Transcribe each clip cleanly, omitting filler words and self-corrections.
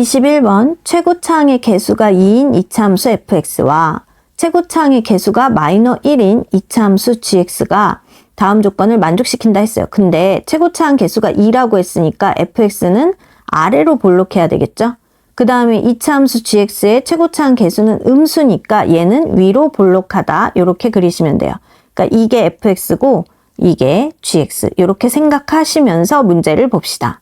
21번 최고차항의 개수가 2인 이차함수 fx와 최고차항의 개수가 -1인 이차함수 gx가 다음 조건을 만족시킨다 했어요. 근데 최고차항 개수가 2라고 했으니까 fx는 아래로 볼록해야 되겠죠? 그 다음에 이차함수 gx의 최고차항 개수는 음수니까 얘는 위로 볼록하다. 이렇게 그리시면 돼요. 그러니까 이게 fx고 이게 gx. 이렇게 생각하시면서 문제를 봅시다.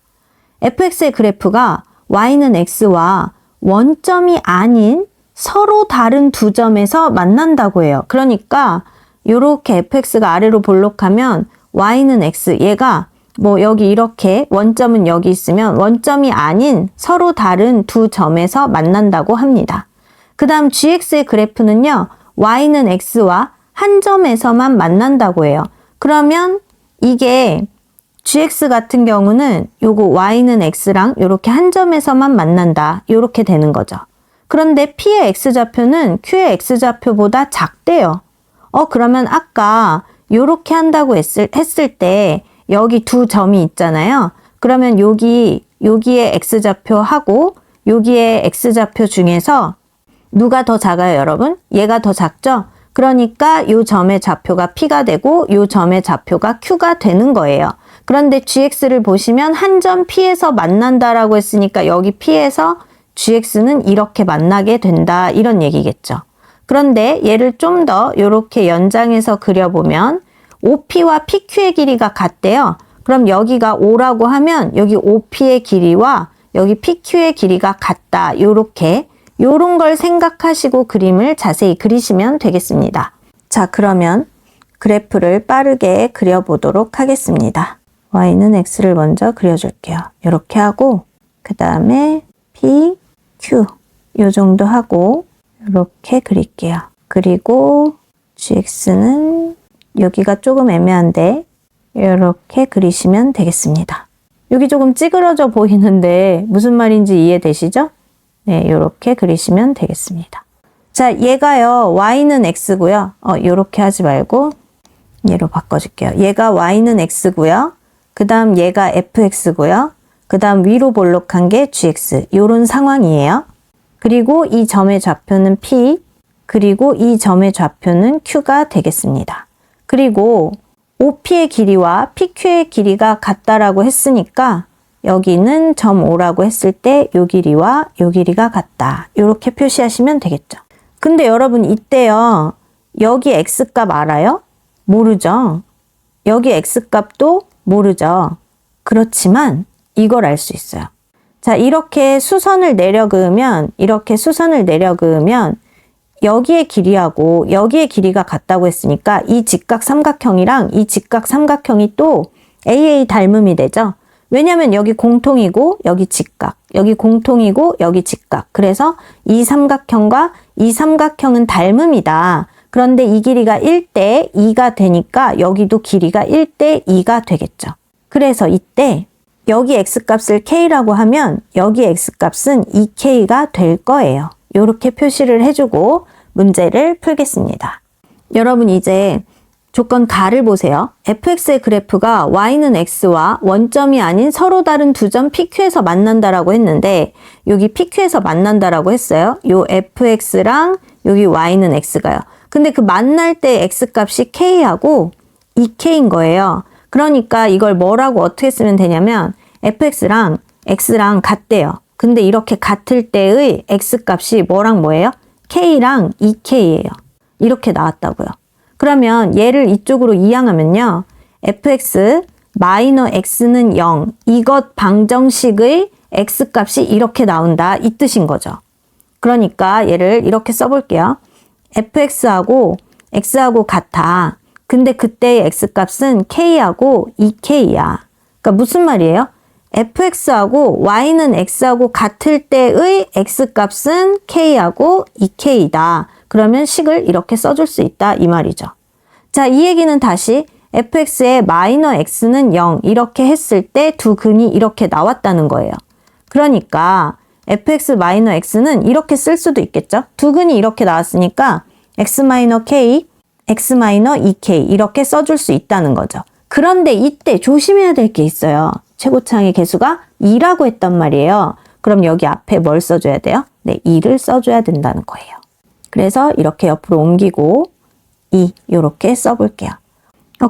fx의 그래프가 y는 x와 원점이 아닌 서로 다른 두 점에서 만난다고 해요. 그러니까 이렇게 fx가 아래로 볼록하면 y는 x, 얘가 뭐 여기 이렇게 원점은 여기 있으면 원점이 아닌 서로 다른 두 점에서 만난다고 합니다. 그 다음 gx의 그래프는요, y는 x와 한 점에서만 만난다고 해요. 그러면 이게 gx 같은 경우는 요거 y는 x랑 이렇게 한 점에서만 만난다. 이렇게 되는 거죠. 그런데 p의 x좌표는 q의 x좌표보다 작대요. 그러면 아까 요렇게 한다고 했을 때 여기 두 점이 있잖아요. 그러면 여기에 x좌표하고 여기에 x좌표 중에서 누가 더 작아요, 여러분? 얘가 더 작죠? 그러니까 요 점의 좌표가 p가 되고 요 점의 좌표가 q가 되는 거예요. 그런데 gx를 보시면 한 점 p에서 만난다라고 했으니까 여기 p에서 gx는 이렇게 만나게 된다, 이런 얘기겠죠. 그런데 얘를 좀 더 이렇게 연장해서 그려보면 OP와 PQ의 길이가 같대요. 그럼 여기가 O라고 하면 여기 OP의 길이와 여기 PQ의 길이가 같다. 요런 걸 생각하시고 그림을 자세히 그리시면 되겠습니다. 자, 그러면 그래프를 빠르게 그려보도록 하겠습니다. y는 x를 먼저 그려줄게요. 이렇게 하고 그 다음에 p, q 요 정도 하고 이렇게 그릴게요. 그리고 gx는 여기가 조금 애매한데 이렇게 그리시면 되겠습니다. 여기 조금 찌그러져 보이는데 무슨 말인지 이해되시죠? 네, 이렇게 그리시면 되겠습니다. 자, 얘가요, y는 x고요. 이렇게 하지 말고 얘로 바꿔줄게요. 얘가 y는 x고요. 그 다음 얘가 fx고요. 그 다음 위로 볼록한 게 gx. 요런 상황이에요. 그리고 이 점의 좌표는 p, 그리고 이 점의 좌표는 q가 되겠습니다. 그리고 OP의 길이와 PQ의 길이가 같다라고 했으니까 여기는 점 O라고 했을 때 요 길이와 요 길이가 같다. 이렇게 표시하시면 되겠죠. 근데 여러분 이때요, 여기 x값 알아요? 모르죠? 여기 x값도 모르죠? 그렇지만 이걸 알 수 있어요. 자, 이렇게 수선을 내려 그으면 여기의 길이하고 여기의 길이가 같다고 했으니까 이 직각 삼각형이랑 이 직각 삼각형이 또 AA 닮음이 되죠. 왜냐면 여기 공통이고 여기 직각, 여기 공통이고 여기 직각. 그래서 이 삼각형과 이 삼각형은 닮음이다. 그런데 이 길이가 1대 2가 되니까 여기도 길이가 1대 2가 되겠죠. 그래서 이때 여기 x값을 k라고 하면 여기 x값은 2k가 될 거예요. 이렇게 표시를 해주고 문제를 풀겠습니다. 여러분 이제 조건 가를 보세요. fx의 그래프가 y는 x와 원점이 아닌 서로 다른 두 점 PQ에서 만난다라고 했는데 여기 PQ에서 만난다라고 했어요. 요 fx랑 여기 y는 x가요. 근데 그 만날 때 x값이 k하고 2k인 거예요. 그러니까 이걸 뭐라고 어떻게 쓰면 되냐면 fx랑 x랑 같대요. 근데 이렇게 같을 때의 x값이 뭐랑 뭐예요? k랑 2k예요. 이렇게 나왔다고요. 그러면 얘를 이쪽으로 이항하면요. fx 마이너 x는 0. 이것 방정식의 x값이 이렇게 나온다. 이 뜻인 거죠. 그러니까 얘를 이렇게 써볼게요. fx하고 x하고 같아. 근데 그때의 x값은 k하고 2k야. 그러니까 무슨 말이에요? fx하고 y는 x하고 같을 때의 x값은 k하고 2k이다. 그러면 식을 이렇게 써줄 수 있다 이 말이죠. 자, 이 얘기는 다시 fx의 마이너 x는 0 이렇게 했을 때 두 근이 이렇게 나왔다는 거예요. 그러니까 fx 마이너 x는 이렇게 쓸 수도 있겠죠. 두 근이 이렇게 나왔으니까 x 마이너 k, x 마이너 2k 이렇게 써줄 수 있다는 거죠. 그런데 이때 조심해야 될 게 있어요. 최고차항의 개수가 2라고 했단 말이에요. 그럼 여기 앞에 뭘 써줘야 돼요? 네, 2를 써줘야 된다는 거예요. 그래서 이렇게 옆으로 옮기고 2 이렇게 써볼게요.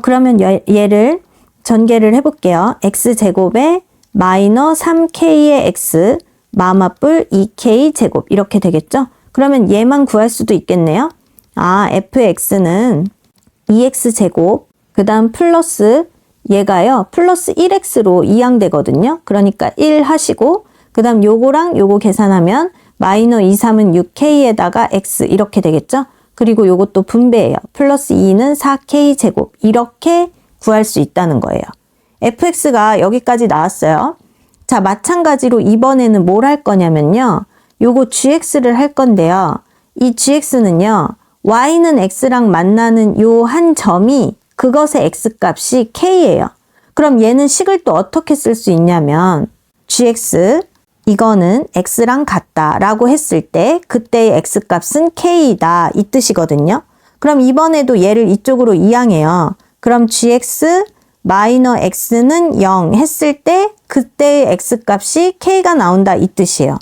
그러면 얘를 전개를 해볼게요. x제곱에 마이너 3k의 x 마마뿔 2k 제곱 이렇게 되겠죠? 그러면 얘만 구할 수도 있겠네요. fx는 2x제곱 그 다음 플러스 얘가요 플러스 1x로 이항되거든요. 그러니까 1 하시고 그 다음 요거랑 요거 계산하면 마이너 2, 3은 6k에다가 x 이렇게 되겠죠. 그리고 요것도 분배예요. 플러스 2는 4k 제곱 이렇게 구할 수 있다는 거예요. fx가 여기까지 나왔어요. 자, 마찬가지로 이번에는 뭘 할 거냐면요. 요거 gx를 할 건데요. 이 gx는요. y는 x랑 만나는 요 한 점이 그것의 x값이 k예요. 그럼 얘는 식을 또 어떻게 쓸 수 있냐면 gx 이거는 x랑 같다 라고 했을 때 그때의 x값은 k이다 이 뜻이거든요. 그럼 이번에도 얘를 이쪽으로 이항해요. 그럼 gx 마이너 x는 0 했을 때 그때의 x값이 k가 나온다 이 뜻이에요.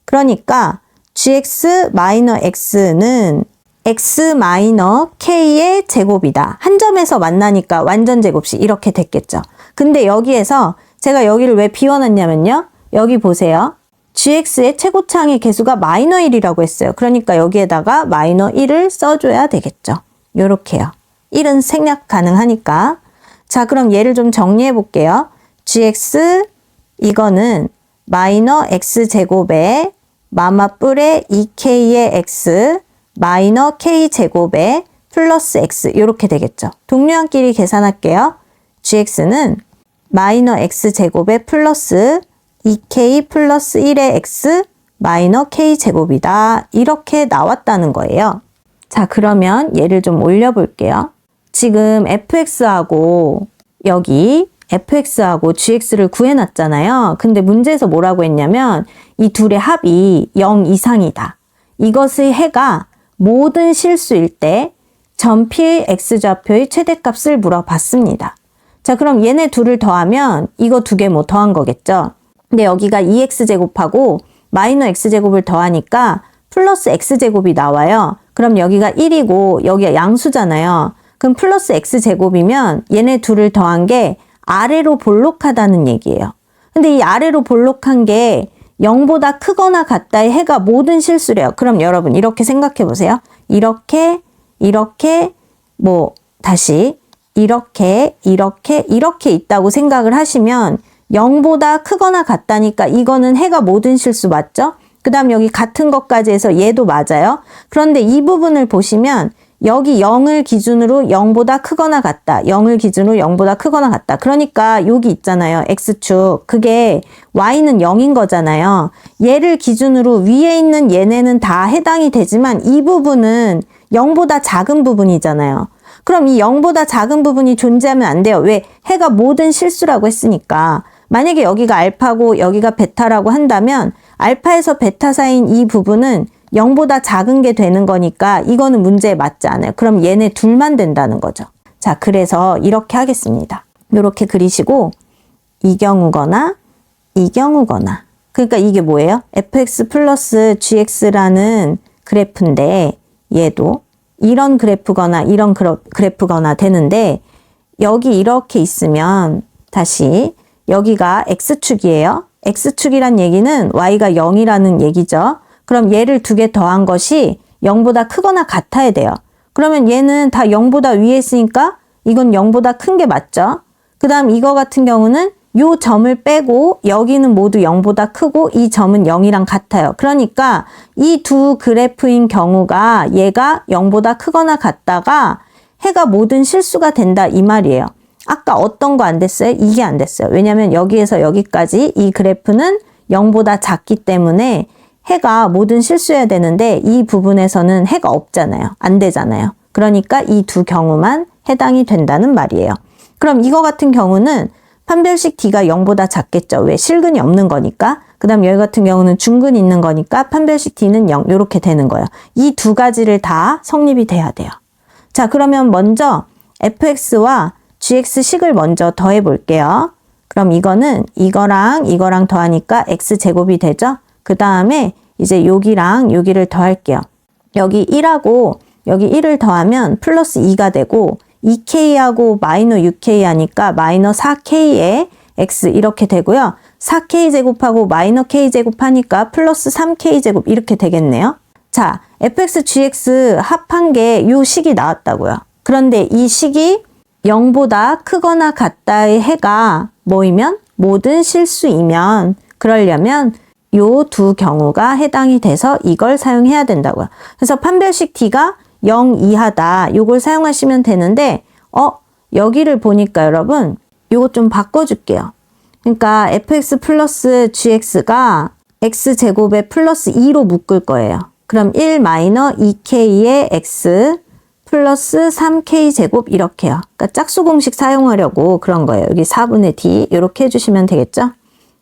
그러니까 gx 마이너 x는 x 마이너 k의 제곱이다. 한 점에서 만나니까 완전 제곱식 이렇게 됐겠죠. 근데 여기에서 제가 여기를 왜 비워놨냐면요. 여기 보세요. gx의 최고차항의 개수가 마이너 1이라고 했어요. 그러니까 여기에다가 마이너 1을 써줘야 되겠죠. 요렇게요. 1은 생략 가능하니까. 자, 그럼 얘를 좀 정리해 볼게요. gx 이거는 마이너 x제곱에 마마뿔에 2k의 x 마이너 k제곱에 플러스 x 이렇게 되겠죠. 동류항끼리 계산할게요. gx는 마이너 x제곱에 플러스 2k 플러스 1의 x 마이너 k제곱이다. 이렇게 나왔다는 거예요. 자, 그러면 얘를 좀 올려볼게요. 지금 fx하고 여기 fx하고 gx를 구해놨잖아요. 근데 문제에서 뭐라고 했냐면 이 둘의 합이 0 이상이다. 이것의 해가 모든 실수일 때 전피의 x좌표의 최대값을 물어봤습니다. 자, 그럼 얘네 둘을 더하면 이거 두 개 뭐 더한 거겠죠. 근데 여기가 2x제곱하고 마이너 x제곱을 더하니까 플러스 x제곱이 나와요. 그럼 여기가 1이고 여기가 양수잖아요. 그럼 플러스 x제곱이면 얘네 둘을 더한 게 아래로 볼록하다는 얘기예요. 근데 이 아래로 볼록한 게 0보다 크거나 같다의 해가 모든 실수래요. 그럼 여러분 이렇게 생각해 보세요. 이렇게 다시 이렇게 있다고 생각을 하시면 0보다 크거나 같다니까 이거는 해가 모든 실수 맞죠? 그 다음 여기 같은 것까지 해서 얘도 맞아요. 그런데 이 부분을 보시면 여기 0을 기준으로 0보다 크거나 같다. 0을 기준으로 0보다 크거나 같다. 그러니까 여기 있잖아요. x축. 그게 y는 0인 거잖아요. 얘를 기준으로 위에 있는 얘네는 다 해당이 되지만 이 부분은 0보다 작은 부분이잖아요. 그럼 이 0보다 작은 부분이 존재하면 안 돼요. 왜? 해가 모든 실수라고 했으니까. 만약에 여기가 알파고 여기가 베타라고 한다면 알파에서 베타 사이인 이 부분은 0보다 작은 게 되는 거니까 이거는 문제에 맞지 않아요. 그럼 얘네 둘만 된다는 거죠. 자, 그래서 이렇게 하겠습니다. 이렇게 그리시고 이 경우거나 그러니까 이게 뭐예요? fx 플러스 gx라는 그래프인데 얘도 이런 그래프거나 이런 그래프거나 되는데 여기 이렇게 있으면 다시 여기가 x축이에요. x축이란 얘기는 y가 0이라는 얘기죠. 그럼 얘를 두 개 더한 것이 0보다 크거나 같아야 돼요. 그러면 얘는 다 0보다 위에 있으니까 이건 0보다 큰 게 맞죠? 그 다음 이거 같은 경우는 요 점을 빼고 여기는 모두 0보다 크고 이 점은 0이랑 같아요. 그러니까 이 두 그래프인 경우가 얘가 0보다 크거나 같다가 해가 모든 실수가 된다 이 말이에요. 아까 어떤 거 안 됐어요? 이게 안 됐어요. 왜냐면 여기에서 여기까지 이 그래프는 0보다 작기 때문에 해가 모든 실수해야 되는데 이 부분에서는 해가 없잖아요. 안 되잖아요. 그러니까 이 두 경우만 해당이 된다는 말이에요. 그럼 이거 같은 경우는 판별식 D가 0보다 작겠죠. 왜? 실근이 없는 거니까. 그 다음 여기 같은 경우는 중근이 있는 거니까 판별식 D는 0 이렇게 되는 거예요. 이 두 가지를 다 성립이 돼야 돼요. 자, 그러면 먼저 fx와 gx식을 먼저 더해 볼게요. 그럼 이거는 이거랑 더하니까 x제곱이 되죠? 그 다음에 이제 여기랑 여기를 더할게요. 여기 1하고 여기 1을 더하면 플러스 2가 되고 2k하고 마이너 6k 하니까 마이너 4k에 x 이렇게 되고요. 4k 제곱하고 마이너 k 제곱하니까 플러스 3k 제곱 이렇게 되겠네요. 자, fx, gx 합한 게 요 식이 나왔다고요. 그런데 이 식이 0보다 크거나 같다의 해가 뭐이면 모든 실수이면 그러려면 요 두 경우가 해당이 돼서 이걸 사용해야 된다고요. 그래서 판별식 t가 0 이하다. 요걸 사용하시면 되는데 여기를 보니까 여러분 요거 좀 바꿔줄게요. 그러니까 fx 플러스 gx가 x제곱에 플러스 2로 묶을 거예요. 그럼 1 마이너 2k의 x 플러스 3k 제곱 이렇게요. 그러니까 짝수 공식 사용하려고 그런 거예요. 여기 4분의 d 이렇게 해주시면 되겠죠.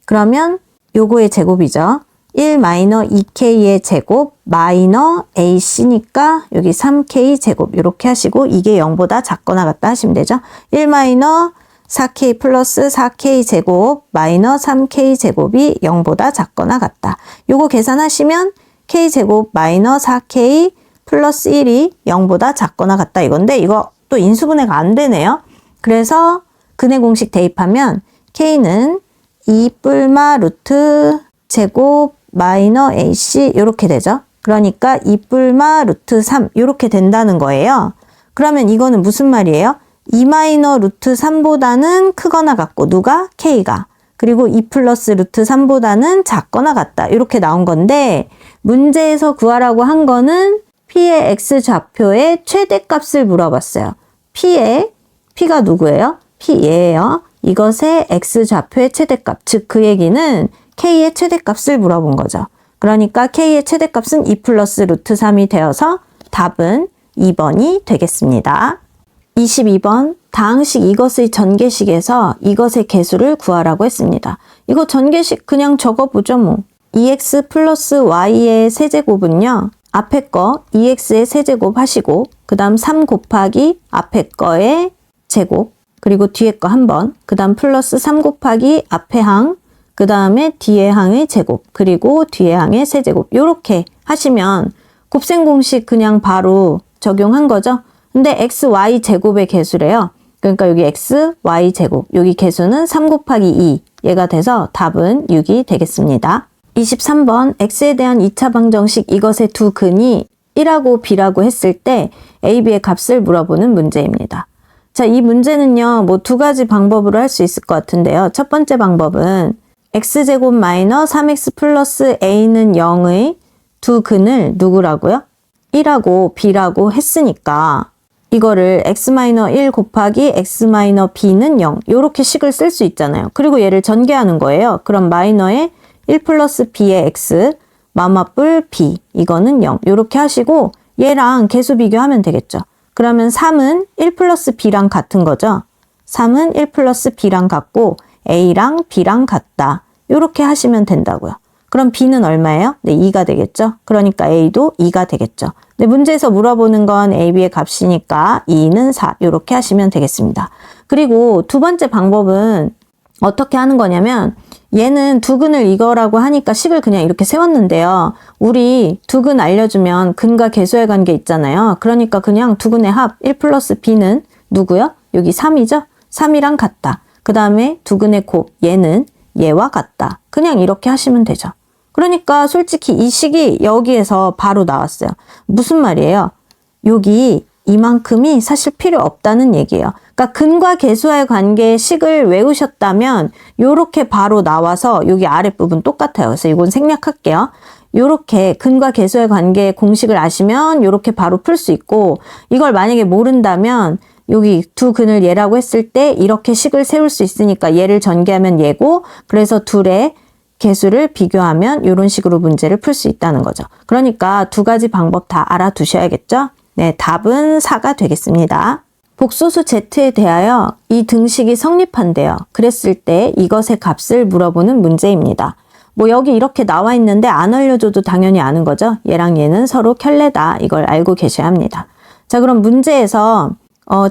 그러면 요거의 제곱이죠. 1 마이너 2k의 제곱 마이너 ac니까 여기 3k 제곱 이렇게 하시고 이게 0보다 작거나 같다 하시면 되죠. 1 마이너 4k 플러스 4k 제곱 마이너 3k 제곱이 0보다 작거나 같다. 요거 계산하시면 k 제곱 마이너 4k 플러스 1이 0보다 작거나 같다 이건데 이거 또 인수분해가 안 되네요. 그래서 근해 공식 대입하면 k는 2 뿔마 루트 제곱 마이너 ac 이렇게 되죠. 그러니까 2 뿔마 루트 3 이렇게 된다는 거예요. 그러면 이거는 무슨 말이에요? 2 마이너 루트 3보다는 크거나 같고 누가? k가. 그리고 2 플러스 루트 3보다는 작거나 같다. 이렇게 나온 건데 문제에서 구하라고 한 거는 p의 x좌표의 최대값을 물어봤어요. p가 누구예요? p 얘예요. 이것의 x좌표의 최대값, 즉 그 얘기는 k의 최대값을 물어본 거죠. 그러니까 k의 최대값은 2 플러스 루트 3이 되어서 답은 2번이 되겠습니다. 22번 다항식 이것의 전개식에서 이것의 개수를 구하라고 했습니다. 이거 전개식 그냥 적어보죠 뭐. 2x 플러스 y의 세제곱은요. 앞에 거 2x의 세제곱 하시고 그 다음 3 곱하기 앞에 거의 제곱 그리고 뒤에 거 한 번 그 다음 플러스 3 곱하기 앞에 항 그 다음에 뒤에 항의 제곱 그리고 뒤에 항의 세제곱 이렇게 하시면 곱셈 공식 그냥 바로 적용한 거죠. 근데 x, y 제곱의 개수래요. 그러니까 여기 x, y 제곱 여기 개수는 3 곱하기 2 얘가 돼서 답은 6이 되겠습니다. 23번 x에 대한 2차 방정식 이것의 두 근이 1하고 b라고 했을 때 a, b의 값을 물어보는 문제입니다. 자, 이 문제는요, 뭐 두 가지 방법으로 할 수 있을 것 같은데요. 첫 번째 방법은 x제곱 마이너 3x 플러스 a는 0의 두 근을 누구라고요? 1하고 b라고 했으니까 이거를 x-1 곱하기 x-b는 0 이렇게 식을 쓸 수 있잖아요. 그리고 얘를 전개하는 거예요. 그럼 마이너에 1 플러스 b의 x 마마뿔 b 이거는 0 이렇게 하시고 얘랑 개수 비교하면 되겠죠. 그러면 3은 1 플러스 b랑 같은 거죠. 3은 1 플러스 b랑 같고 a랑 b랑 같다. 이렇게 하시면 된다고요. 그럼 b는 얼마예요? 네, 2가 되겠죠. 그러니까 a도 2가 되겠죠. 근데 문제에서 물어보는 건 a, b의 값이니까 2는 4 이렇게 하시면 되겠습니다. 그리고 두 번째 방법은 어떻게 하는 거냐면 얘는 두 근을 이거라고 하니까 식을 그냥 이렇게 세웠는데요. 우리 두 근 알려주면 근과 개수의 관계 있잖아요. 그러니까 그냥 두 근의 합 1 플러스 b는 누구요? 여기 3이죠? 3이랑 같다. 그 다음에 두 근의 곱 얘는 얘와 같다. 그냥 이렇게 하시면 되죠. 그러니까 솔직히 이 식이 여기에서 바로 나왔어요. 무슨 말이에요? 여기 이만큼이 사실 필요 없다는 얘기예요. 그러니까 근과 개수와의 관계의 식을 외우셨다면 요렇게 바로 나와서 여기 아랫부분 똑같아요. 그래서 이건 생략할게요. 요렇게 근과 개수의 관계의 공식을 아시면 요렇게 바로 풀 수 있고 이걸 만약에 모른다면 여기 두 근을 얘라고 했을 때 이렇게 식을 세울 수 있으니까 얘를 전개하면 얘고 그래서 둘의 개수를 비교하면 이런 식으로 문제를 풀 수 있다는 거죠. 그러니까 두 가지 방법 다 알아두셔야겠죠? 네, 답은 4가 되겠습니다. 복소수 z에 대하여 이 등식이 성립한대요. 그랬을 때 이것의 값을 물어보는 문제입니다. 뭐 여기 이렇게 나와 있는데 안 알려줘도 당연히 아는 거죠. 얘랑 얘는 서로 켤레다. 이걸 알고 계셔야 합니다. 자, 그럼 문제에서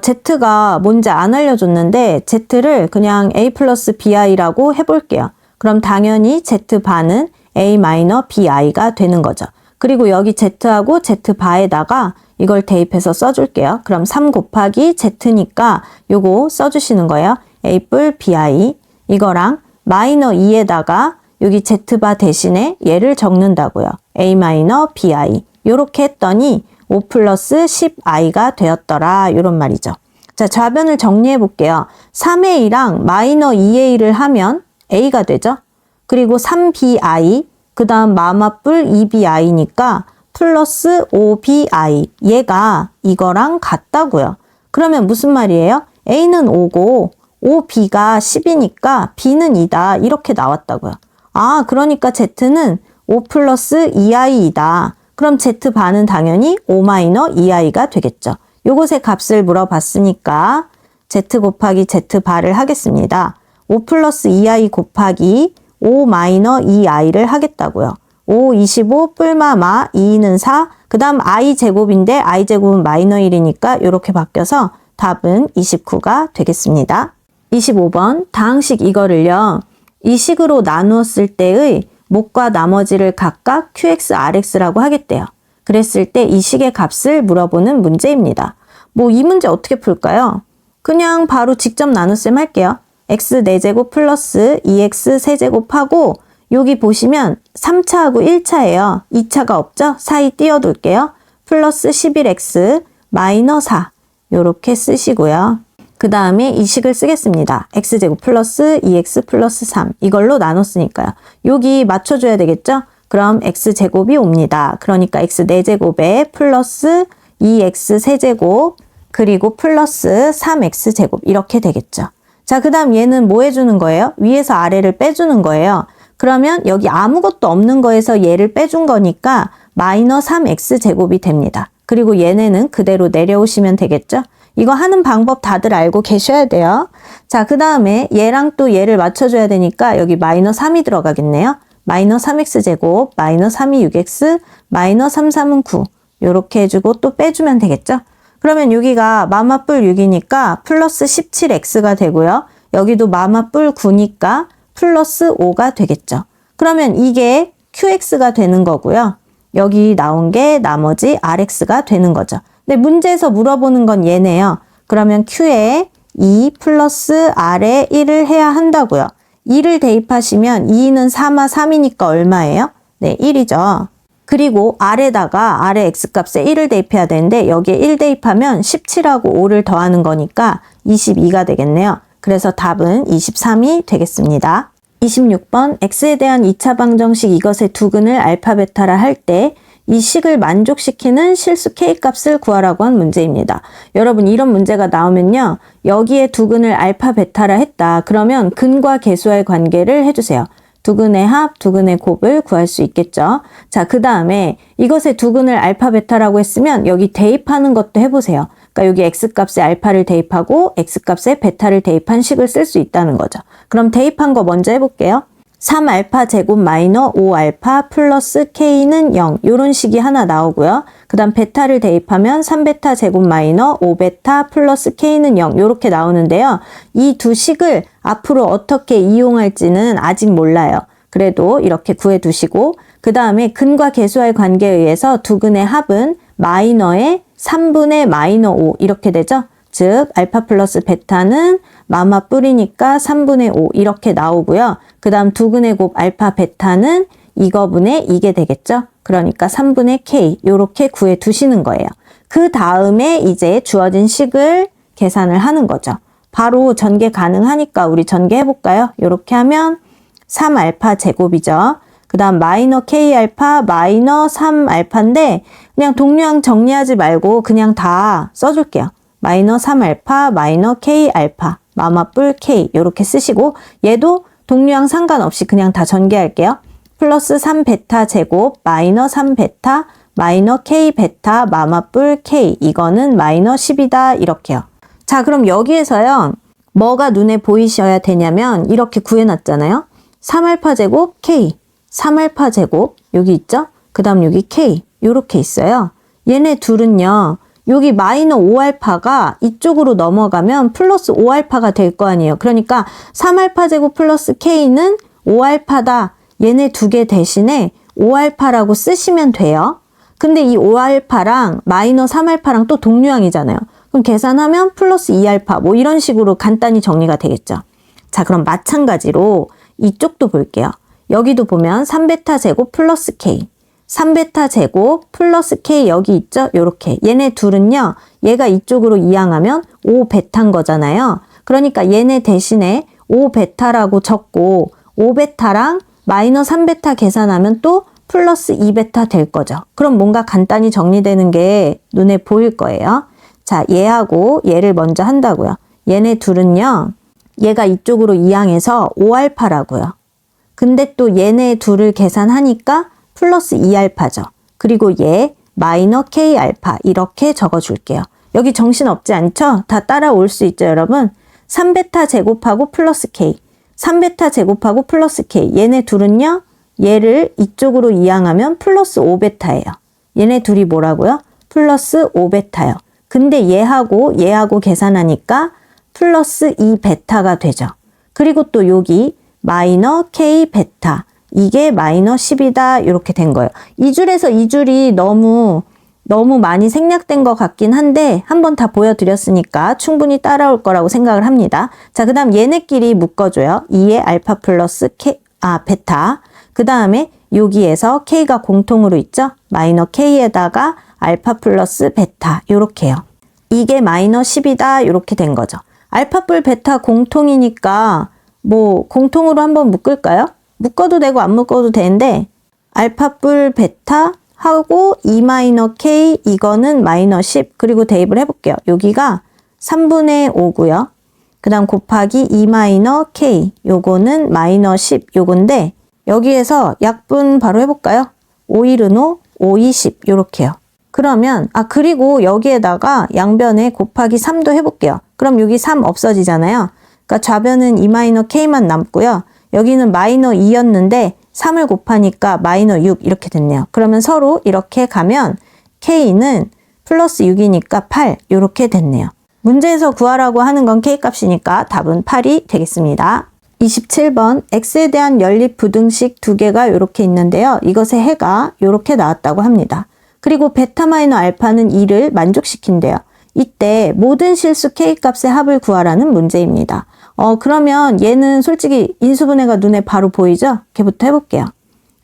Z가 뭔지 안 알려줬는데 Z를 그냥 A 플러스 BI라고 해볼게요. 그럼 당연히 Z바는 A 마이너 BI가 되는 거죠. 그리고 여기 Z하고 Z바에다가 이걸 대입해서 써줄게요. 그럼 3 곱하기 Z니까 요거 써주시는 거예요. A 뿔 BI 이거랑 마이너 2에다가 여기 Z바 대신에 얘를 적는다고요. A 마이너 BI 요렇게 했더니 5 플러스 10i가 되었더라. 요런 말이죠. 자, 좌변을 정리해 볼게요. 3a랑 마이너 2a를 하면 a가 되죠. 그리고 3bi, 그 다음 마마뿔 2bi니까 플러스 5bi. 얘가 이거랑 같다고요. 그러면 무슨 말이에요? a는 5고 5b가 10이니까 b는 2다. 이렇게 나왔다고요. 아, 그러니까 z는 5 플러스 2i이다. 그럼 Z바는 당연히 5-2i가 되겠죠. 요것의 값을 물어봤으니까 Z 곱하기 Z바를 하겠습니다. 5 플러스 2i 곱하기 5-2i를 하겠다고요. 5, 25, 뿔마마, 2는 4, 그 다음 i 제곱인데 i 제곱은 마이너 1이니까 이렇게 바뀌어서 답은 29가 되겠습니다. 25번 다항식 이거를요. 이 식으로 나누었을 때의 목과 나머지를 각각 QX, RX라고 하겠대요. 그랬을 때 이 식의 값을 물어보는 문제입니다. 뭐 이 문제 어떻게 풀까요? 그냥 바로 직접 나눗셈 할게요. X 4제곱 플러스 2X 세제곱하고 여기 보시면 3차하고 1차예요. 2차가 없죠? 사이 띄워둘게요. 플러스 11X 마이너 4 요렇게 쓰시고요. 그 다음에 이 식을 쓰겠습니다. x제곱 플러스 2x 플러스 3 이걸로 나눴으니까요. 여기 맞춰줘야 되겠죠? 그럼 x제곱이 옵니다. 그러니까 x 4제곱에 플러스 2x 세제곱 그리고 플러스 3x 제곱 이렇게 되겠죠. 자, 그 다음 얘는 뭐 해주는 거예요? 위에서 아래를 빼주는 거예요. 그러면 여기 아무것도 없는 거에서 얘를 빼준 거니까 마이너 3x 제곱이 됩니다. 그리고 얘네는 그대로 내려오시면 되겠죠? 이거 하는 방법 다들 알고 계셔야 돼요. 자, 그 다음에 얘랑 또 얘를 맞춰줘야 되니까 여기 마이너 3이 들어가겠네요. 마이너 3x 제곱, 마이너 3이 6x, 마이너 3, 3은 9. 요렇게 해주고 또 빼주면 되겠죠? 그러면 여기가 마마뿔 6이니까 플러스 17x가 되고요. 여기도 마마뿔 9니까 플러스 5가 되겠죠. 그러면 이게 qx가 되는 거고요. 여기 나온 게 나머지 rx가 되는 거죠. 근데 문제에서 물어보는 건 얘네요. 그러면 Q에 2 플러스 R에 1을 해야 한다고요. 2를 대입하시면 2는 3와 3이니까 얼마예요? 네, 1이죠. 그리고 R에다가 R의 X값에 1을 대입해야 되는데 여기에 1 대입하면 17하고 5를 더하는 거니까 22가 되겠네요. 그래서 답은 23이 되겠습니다. 26번 X에 대한 2차 방정식 이것의 두근을 알파 베타라 할 때 이 식을 만족시키는 실수 K값을 구하라고 한 문제입니다. 여러분 이런 문제가 나오면요. 여기에 두근을 알파 베타라 했다. 그러면 근과 계수와의 관계를 해주세요. 두근의 합, 두근의 곱을 구할 수 있겠죠. 자, 그 다음에 이것의 두근을 알파 베타라고 했으면 여기 대입하는 것도 해보세요. 그러니까 여기 X값에 알파를 대입하고 X값에 베타를 대입한 식을 쓸 수 있다는 거죠. 그럼 대입한 거 먼저 해볼게요. 3알파 제곱 마이너 5알파 플러스 K는 0 이런 식이 하나 나오고요. 그 다음 베타를 대입하면 3베타 제곱 마이너 5베타 플러스 K는 0 이렇게 나오는데요. 이 두 식을 앞으로 어떻게 이용할지는 아직 몰라요. 그래도 이렇게 구해두시고 그 다음에 근과 계수와의 관계에 의해서 두근의 합은 마이너의 3분의 마이너 5 이렇게 되죠. 즉 알파 플러스 베타는 마마 뿔이니까 3분의 5 이렇게 나오고요. 그 다음 두근의 곱 알파 베타는 이거분의 이게 되겠죠. 그러니까 3분의 K 이렇게 구해 두시는 거예요. 그 다음에 이제 주어진 식을 계산을 하는 거죠. 바로 전개 가능하니까 우리 전개해 볼까요? 이렇게 하면 3알파 제곱이죠. 그 다음 마이너 K알파 마이너 3알파인데 그냥 동류항 정리하지 말고 그냥 다 써줄게요. 마이너 3알파 마이너 K알파 마마뿔 K 이렇게 쓰시고 얘도 동류항 상관없이 그냥 다 전개할게요. 플러스 3베타 제곱 마이너 3베타 마이너 K베타 마마뿔 K 이거는 마이너 10이다 이렇게요. 자, 그럼 여기에서요. 뭐가 눈에 보이셔야 되냐면 이렇게 구해놨잖아요. 3알파 제곱 K 3알파 제곱 여기 있죠? 그 다음 여기 K 이렇게 있어요. 얘네 둘은요. 여기 마이너 5알파가 이쪽으로 넘어가면 플러스 5알파가 될 거 아니에요. 그러니까 3알파 제곱 플러스 K는 5알파다. 얘네 두 개 대신에 5알파라고 쓰시면 돼요. 근데 이 5알파랑 마이너 3알파랑 또 동류항이잖아요. 그럼 계산하면 플러스 2알파 뭐 이런 식으로 간단히 정리가 되겠죠. 자, 그럼 마찬가지로 이쪽도 볼게요. 여기도 보면 3베타 제곱 플러스 K 3베타 제곱 플러스 K 여기 있죠? 요렇게 얘네 둘은요. 얘가 이쪽으로 이항하면 5베타인 거잖아요. 그러니까 얘네 대신에 5베타라고 적고 5베타랑 마이너 3베타 계산하면 또 플러스 2베타 될 거죠. 그럼 뭔가 간단히 정리되는 게 눈에 보일 거예요. 자, 얘하고 얘를 먼저 한다고요. 얘네 둘은요. 얘가 이쪽으로 이항해서 5알파라고요. 근데 또 얘네 둘을 계산하니까 플러스 2알파죠. 그리고 얘 마이너 K알파 이렇게 적어줄게요. 여기 정신없지 않죠? 다 따라올 수 있죠, 여러분? 3베타 제곱하고 플러스 K 3베타 제곱하고 플러스 K 얘네 둘은요. 얘를 이쪽으로 이항하면 플러스 5베타예요. 얘네 둘이 뭐라고요? 플러스 5베타요. 근데 얘하고 계산하니까 플러스 2베타가 되죠. 그리고 또 여기 마이너 K베타 이게 마이너 10이다 이렇게 된 거예요. 이 줄에서 이 줄이 너무 많이 생략된 것 같긴 한데 한번 다 보여드렸으니까 충분히 따라올 거라고 생각을 합니다. 자, 그 다음 얘네끼리 묶어줘요. 2의 알파 플러스 베타. 그 다음에 여기에서 K가 공통으로 있죠? 마이너 K에다가 알파 플러스 베타 요렇게요. 이게 마이너 10이다 이렇게 된 거죠. 알파 뿔 베타 공통이니까 뭐 공통으로 한번 묶을까요? 묶어도 되고 안 묶어도 되는데 알파 뿔 베타 하고 2 마이너 K 이거는 마이너 10 그리고 대입을 해볼게요. 여기가 3분의 5고요. 그 다음 곱하기 2 마이너 K 요거는 마이너 10 요건데 여기에서 약분 바로 해볼까요? 5일은 5, 5, 20 요렇게요. 그러면 그리고 여기에다가 양변에 곱하기 3도 해볼게요. 그럼 여기 3 없어지잖아요. 그러니까 좌변은 2 마이너 K만 남고요. 여기는 마이너 2였는데 3을 곱하니까 마이너 6 이렇게 됐네요. 그러면 서로 이렇게 가면 K는 플러스 6이니까 8 이렇게 됐네요. 문제에서 구하라고 하는 건 K값이니까 답은 8이 되겠습니다. 27번 X에 대한 연립 부등식 두 개가 이렇게 있는데요. 이것의 해가 이렇게 나왔다고 합니다. 그리고 베타 마이너 알파는 2를 만족시킨대요. 이때 모든 실수 K값의 합을 구하라는 문제입니다. 그러면 얘는 솔직히 인수분해가 눈에 바로 보이죠? 걔부터 해볼게요.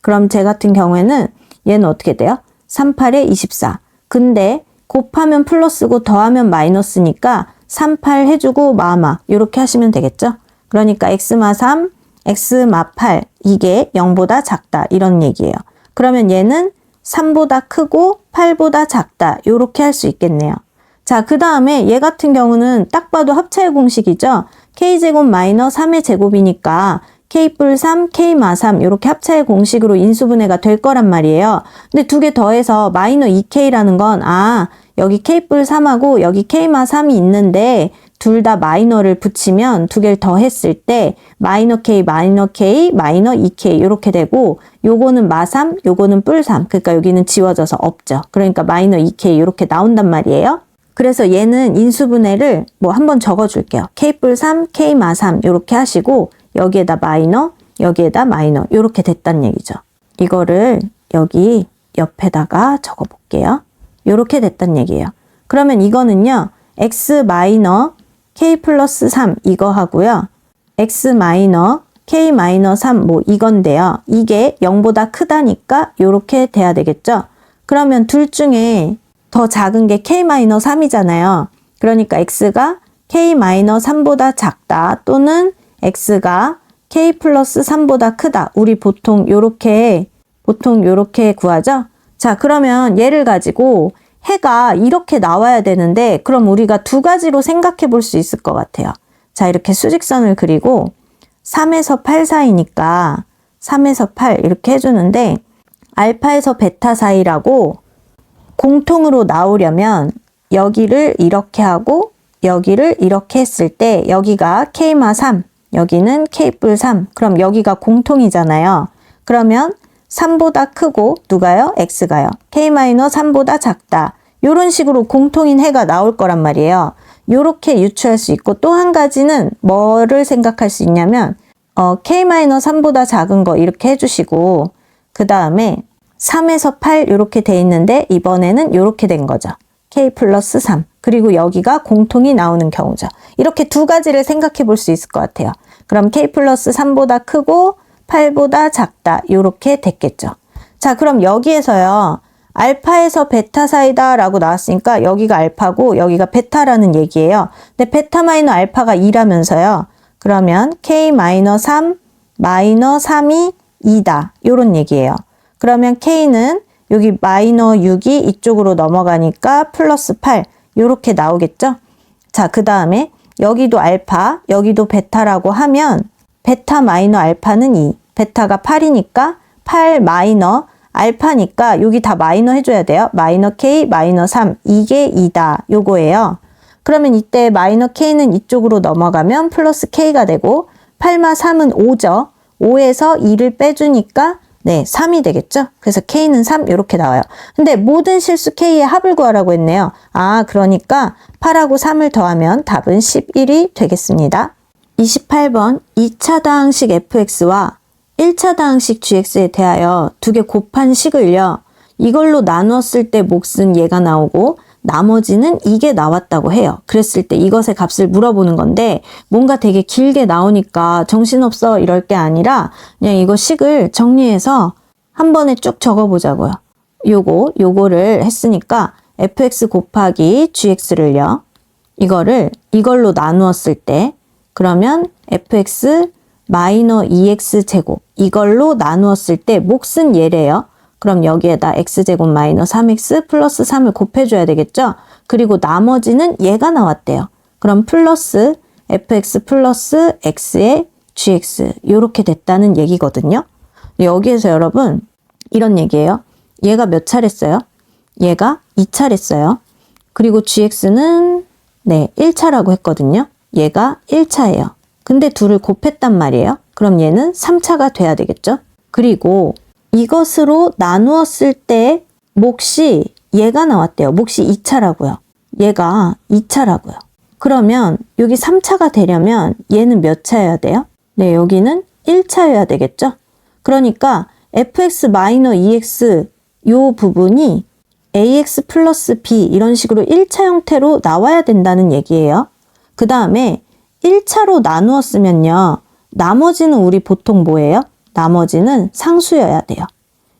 그럼 제 같은 경우에는 얘는 어떻게 돼요? 38에 24. 근데 곱하면 플러스고 더하면 마이너스니까 38 해주고 마마 이렇게 하시면 되겠죠? 그러니까 x마 3, x마 8 이게 0보다 작다 이런 얘기예요. 그러면 얘는 3보다 크고 8보다 작다 이렇게 할 수 있겠네요. 자, 그 다음에 얘 같은 경우는 딱 봐도 합차의 공식이죠. k제곱 마이너 3의 제곱이니까 k뿔 3, k마 3 이렇게 합차의 공식으로 인수분해가 될 거란 말이에요. 근데 두 개 더해서 마이너 2k라는 건 여기 k뿔 3하고 여기 k마 3이 있는데 둘 다 마이너를 붙이면 두 개를 더했을 때 마이너 k, 마이너 2k 이렇게 되고 요거는 마 3, 요거는 뿔 3. 그러니까 여기는 지워져서 없죠. 그러니까 마이너 2k 이렇게 나온단 말이에요. 그래서 얘는 인수분해를 뭐 한번 적어줄게요. k뿔 3, k마 3 이렇게 하시고 여기에다 마이너, 여기에다 마이너 이렇게 됐단 얘기죠. 이거를 여기 옆에다가 적어볼게요. 이렇게 됐단 얘기예요. 그러면 이거는요. x 마이너 k 플러스 3 이거 하고요. x 마이너 k 마이너 3 뭐 이건데요. 이게 0보다 크다니까 이렇게 돼야 되겠죠. 그러면 둘 중에 더 작은 게 k-3이잖아요. 그러니까 x가 k-3보다 작다 또는 x가 k 플러스 3보다 크다. 우리 보통 요렇게 구하죠? 자, 그러면 얘를 가지고 해가 이렇게 나와야 되는데 그럼 우리가 두 가지로 생각해 볼 수 있을 것 같아요. 자, 이렇게 수직선을 그리고 3에서 8 사이니까 3에서 8 이렇게 해주는데 알파에서 베타 사이라고 공통으로 나오려면 여기를 이렇게 하고 여기를 이렇게 했을 때 여기가 k마 3, 여기는 k뿔 3. 그럼 여기가 공통이잖아요. 그러면 3보다 크고 누가요? x가요. k-3보다 작다. 이런 식으로 공통인 해가 나올 거란 말이에요. 이렇게 유추할 수 있고 또 한 가지는 뭐를 생각할 수 있냐면 K-3보다 작은 거 이렇게 해주시고 그 다음에 3에서 8 이렇게 돼 있는데 이번에는 이렇게 된 거죠. K 플러스 3 그리고 여기가 공통이 나오는 경우죠. 이렇게 두 가지를 생각해 볼 수 있을 것 같아요. 그럼 K 플러스 3보다 크고 8보다 작다 이렇게 됐겠죠. 자 그럼 여기에서요. 알파에서 베타 사이다 라고 나왔으니까 여기가 알파고 여기가 베타라는 얘기예요. 근데 베타 마이너 알파가 2라면서요. 그러면 K-3 마이너 3이 2다. 요런 얘기예요. 그러면 K는 여기 마이너 6이 이쪽으로 넘어가니까 플러스 8 요렇게 나오겠죠. 자 그 다음에 여기도 알파 여기도 베타라고 하면 베타 마이너 알파는 2 베타가 8이니까 8 마이너 알파니까 여기 다 마이너 해줘야 돼요. 마이너 K, 마이너 3 이게 2다 요거예요. 그러면 이때 마이너 K는 이쪽으로 넘어가면 플러스 K가 되고 8마 3은 5죠. 5에서 2를 빼주니까 네 3이 되겠죠. 그래서 K는 3 이렇게 나와요. 근데 모든 실수 K의 합을 구하라고 했네요. 아 그러니까 8하고 3을 더하면 답은 11이 되겠습니다. 28번 2차다항식 fx와 1차다항식 gx에 대하여 두 개 곱한 식을요. 이걸로 나누었을 때 몫은 얘가 나오고 나머지는 이게 나왔다고 해요. 그랬을 때 이것의 값을 물어보는 건데 뭔가 되게 길게 나오니까 정신없어 이럴 게 아니라 그냥 이거 식을 정리해서 한 번에 쭉 적어보자고요. 요거를 했으니까 fx 곱하기 gx를요. 이걸로 나누었을 때 그러면 fx 마이너 2x 제곱 이걸로 나누었을 때 몫은 얘래요. 그럼 여기에다 x제곱 마이너 3x 플러스 3을 곱해줘야 되겠죠? 그리고 나머지는 얘가 나왔대요. 그럼 플러스 fx 플러스 x의 gx 이렇게 됐다는 얘기거든요. 여기에서 여러분 이런 얘기예요. 얘가 몇 차례 써요? 얘가 2차례 써요. 그리고 gx는 네 1차라고 했거든요. 얘가 1차예요. 근데 둘을 곱했단 말이에요. 그럼 얘는 3차가 돼야 되겠죠? 그리고 이것으로 나누었을 때 몫이 얘가 나왔대요. 몫이 2차라고요. 얘가 2차라고요. 그러면 여기 3차가 되려면 얘는 몇 차여야 돼요? 네, 여기는 1차여야 되겠죠? 그러니까 fx 마이너 2x 요 부분이 ax 플러스 b 이런 식으로 1차 형태로 나와야 된다는 얘기예요. 그 다음에 1차로 나누었으면요. 나머지는 우리 보통 뭐예요? 나머지는 상수여야 돼요.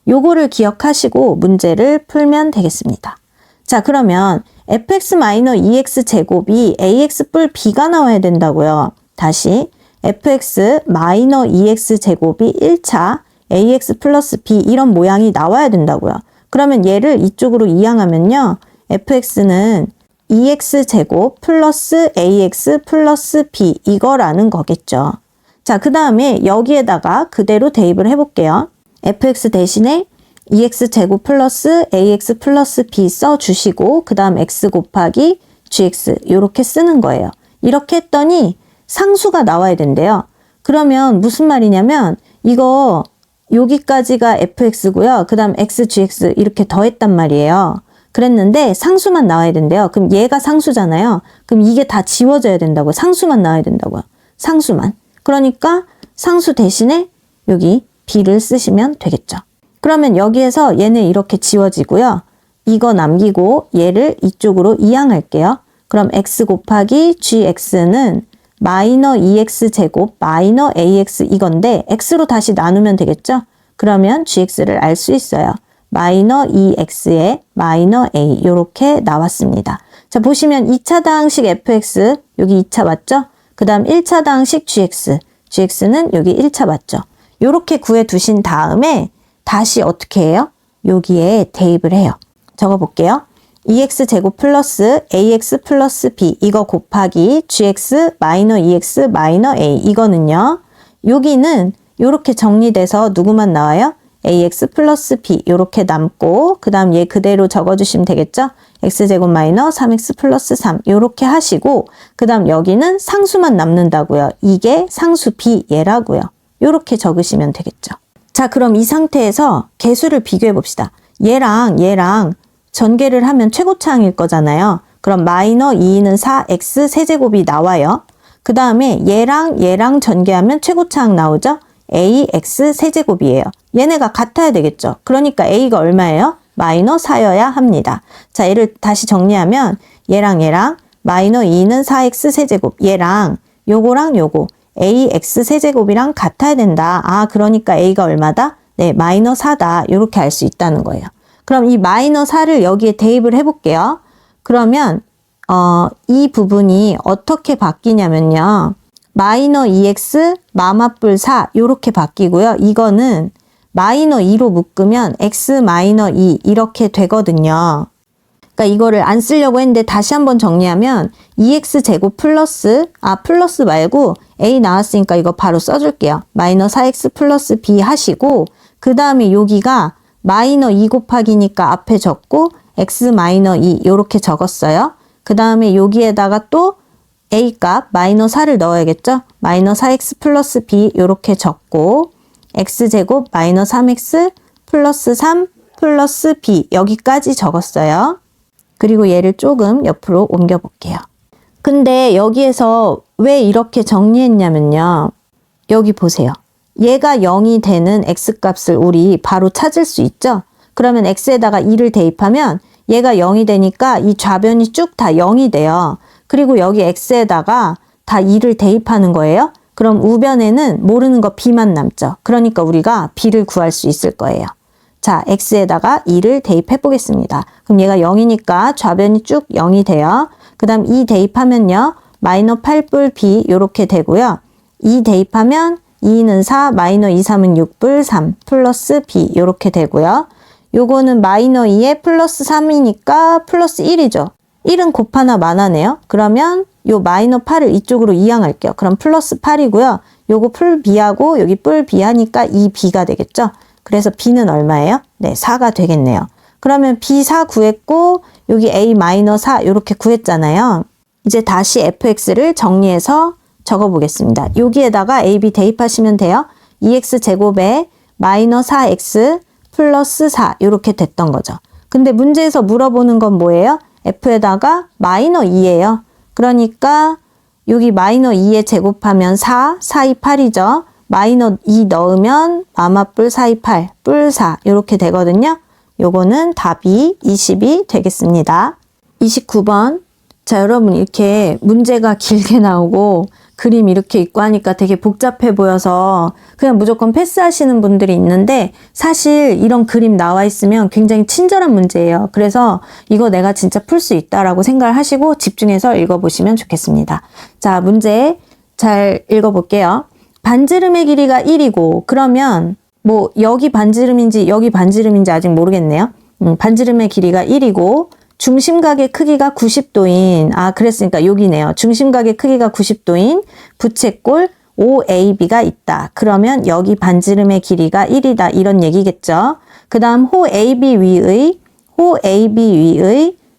요거를 기억하시고 문제를 풀면 되겠습니다. 자, 그러면 fx-2x 제곱이 ax 뿔 b가 나와야 된다고요. 다시 fx-2x 제곱이 1차 ax 플러스 b 이런 모양이 나와야 된다고요. 그러면 얘를 이쪽으로 이항하면요. fx는 2x 제곱 플러스 ax 플러스 b 이거라는 거겠죠. 자, 그 다음에 여기에다가 그대로 대입을 해볼게요. fx 대신에 2x 제곱 플러스 ax 플러스 b 써주시고 그 다음 x 곱하기 gx 이렇게 쓰는 거예요. 이렇게 했더니 상수가 나와야 된대요. 그러면 무슨 말이냐면 이거 여기까지가 fx고요. 그 다음 x, gx 이렇게 더했단 말이에요. 그랬는데 상수만 나와야 된대요. 그럼 얘가 상수잖아요. 그럼 이게 다 지워져야 된다고. 상수만 나와야 된다고요. 상수만. 그러니까 상수 대신에 여기 b를 쓰시면 되겠죠. 그러면 여기에서 얘는 이렇게 지워지고요. 이거 남기고 얘를 이쪽으로 이항할게요. 그럼 x 곱하기 gx는 마이너 2x 제곱 마이너 ax 이건데 x로 다시 나누면 되겠죠? 그러면 gx를 알 수 있어요. 마이너 2x에 마이너 a 이렇게 나왔습니다. 자, 보시면 2차다항식 fx 여기 2차 맞죠? 그 다음 1차다항식 gx는 여기 1차 맞죠? 이렇게 구해 두신 다음에 다시 어떻게 해요? 여기에 대입을 해요. 적어볼게요. 2x 제곱 플러스 ax 플러스 b 이거 곱하기 gx 마이너 2x 마이너 a 이거는요. 여기는 이렇게 정리돼서 누구만 나와요? ax 플러스 b 이렇게 남고 그 다음 얘 그대로 적어주시면 되겠죠? x제곱 마이너 3x 플러스 3 이렇게 하시고 그 다음 여기는 상수만 남는다고요. 이게 상수 b 얘라고요. 이렇게 적으시면 되겠죠. 자, 그럼 이 상태에서 개수를 비교해 봅시다. 얘랑 전개를 하면 최고차항일 거잖아요. 그럼 마이너 2는 4x 세제곱이 나와요. 그 다음에 얘랑 전개하면 최고차항 나오죠? ax 세제곱이에요. 얘네가 같아야 되겠죠. 그러니까 a가 얼마예요? 마이너 4여야 합니다. 자, 얘를 다시 정리하면 얘랑 마이너 2는 4x 세제곱, 얘랑 요거랑 요거 ax 세제곱이랑 같아야 된다. 아, 그러니까 a가 얼마다? 네, 마이너 4다. 이렇게 알 수 있다는 거예요. 그럼 이 마이너 4를 여기에 대입을 해볼게요. 그러면 이 부분이 어떻게 바뀌냐면요. 마이너 2x 마마뿔 4 이렇게 바뀌고요. 이거는 마이너 2로 묶으면 x 마이너 2 이렇게 되거든요. 그러니까 이거를 안 쓰려고 했는데 다시 한번 정리하면 2x 제곱 플러스 플러스 말고 a 나왔으니까 이거 바로 써줄게요. 마이너 4x 플러스 b 하시고 그 다음에 여기가 마이너 2 곱하기니까 앞에 적고 x 마이너 2 이렇게 적었어요. 그 다음에 여기에다가 또 a 값 마이너 4를 넣어야겠죠. 마이너 4x 플러스 b 이렇게 적고 x제곱 마이너 3x 플러스 3 플러스 b 여기까지 적었어요. 그리고 얘를 조금 옆으로 옮겨 볼게요. 근데 여기에서 왜 이렇게 정리했냐면요. 여기 보세요. 얘가 0이 되는 x값을 우리 바로 찾을 수 있죠. 그러면 x에다가 2를 대입하면 얘가 0이 되니까 이 좌변이 쭉 다 0이 돼요. 그리고 여기 x에다가 다 2를 대입하는 거예요. 그럼 우변에는 모르는 거 b만 남죠. 그러니까 우리가 b를 구할 수 있을 거예요. 자, x에다가 2를 대입해 보겠습니다. 그럼 얘가 0이니까 좌변이 쭉 0이 돼요. 그 다음 2 대입하면요. 마이너 8뿔 b 이렇게 되고요. 2 대입하면 2는 4, 마이너 2, 3은 6뿔 3 플러스 b 이렇게 되고요. 요거는 마이너 2에 플러스 3이니까 플러스 1이죠. 1은 곱하나 마나네요. 그러면 요 마이너 8을 이쪽으로 이항할게요. 그럼 플러스 8이고요. 요거 풀 b하고 여기 뿔 b 하니까 2b가 되겠죠. 그래서 b는 얼마예요? 네, 4가 되겠네요. 그러면 b 4 구했고 여기 a 마이너 4 이렇게 구했잖아요. 이제 다시 fx를 정리해서 적어 보겠습니다. 여기에다가 a, b 대입하시면 돼요. 2x 제곱에 마이너 4x 플러스 4 이렇게 됐던 거죠. 근데 문제에서 물어보는 건 뭐예요? f에다가 마이너 2예요. 그러니까 여기 마이너 2에 제곱하면 4, 4, 2, 8이죠. 마이너 2 넣으면 마마뿔 4, 2, 8, 뿔 4 이렇게 되거든요. 요거는 답이 20이 되겠습니다. 29번. 자, 여러분 이렇게 문제가 길게 나오고 그림 이렇게 있고 하니까 되게 복잡해 보여서 그냥 무조건 패스하시는 분들이 있는데 사실 이런 그림 나와 있으면 굉장히 친절한 문제예요. 그래서 이거 내가 진짜 풀 수 있다라고 생각을 하시고 집중해서 읽어보시면 좋겠습니다. 자, 문제 잘 읽어볼게요. 반지름의 길이가 1이고 그러면 뭐 여기 반지름인지 여기 반지름인지 아직 모르겠네요. 반지름의 길이가 1이고 중심각의 크기가 90도인 그랬으니까 여기네요. 중심각의 크기가 90도인 부채꼴 OAB가 있다. 그러면 여기 반지름의 길이가 1이다. 이런 얘기겠죠. 그 다음 호 AB 위의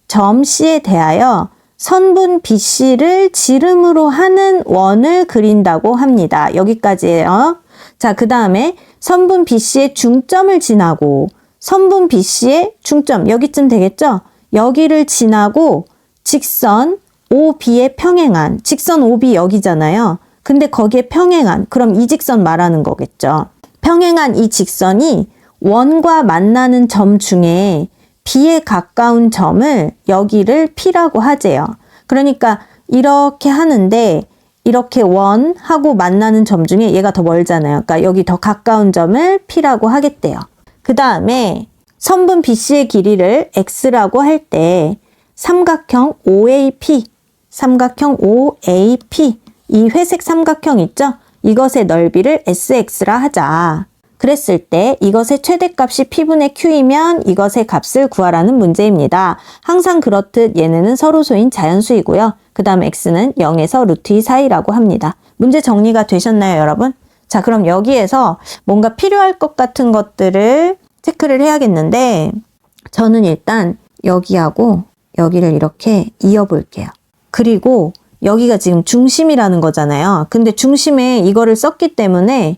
점 C에 대하여 선분 BC를 지름으로 하는 원을 그린다고 합니다. 여기까지예요. 자, 그 다음에 선분 BC의 중점을 지나고 선분 BC의 중점 여기쯤 되겠죠? 여기를 지나고 직선 OB에 평행한 직선 OB 여기잖아요. 근데 거기에 평행한 그럼 이 직선 말하는 거겠죠. 평행한 이 직선이 원과 만나는 점 중에 B에 가까운 점을 여기를 P라고 하재요. 그러니까 이렇게 하는데 이렇게 원하고 만나는 점 중에 얘가 더 멀잖아요. 그러니까 여기 더 가까운 점을 P라고 하겠대요. 그 다음에 선분 BC의 길이를 X라고 할 때 삼각형 OAP, 이 회색 삼각형 있죠? 이것의 넓이를 SX라 하자. 그랬을 때 이것의 최대값이 P분의 Q이면 이것의 값을 구하라는 문제입니다. 항상 그렇듯 얘네는 서로소인 자연수이고요. 그 다음 X는 0에서 루트 2 사이라고 합니다. 문제 정리가 되셨나요, 여러분? 자, 그럼 여기에서 뭔가 필요할 것 같은 것들을 체크를 해야겠는데 저는 일단 여기하고 여기를 이렇게 이어볼게요. 그리고 여기가 지금 중심이라는 거잖아요. 근데 중심에 이거를 썼기 때문에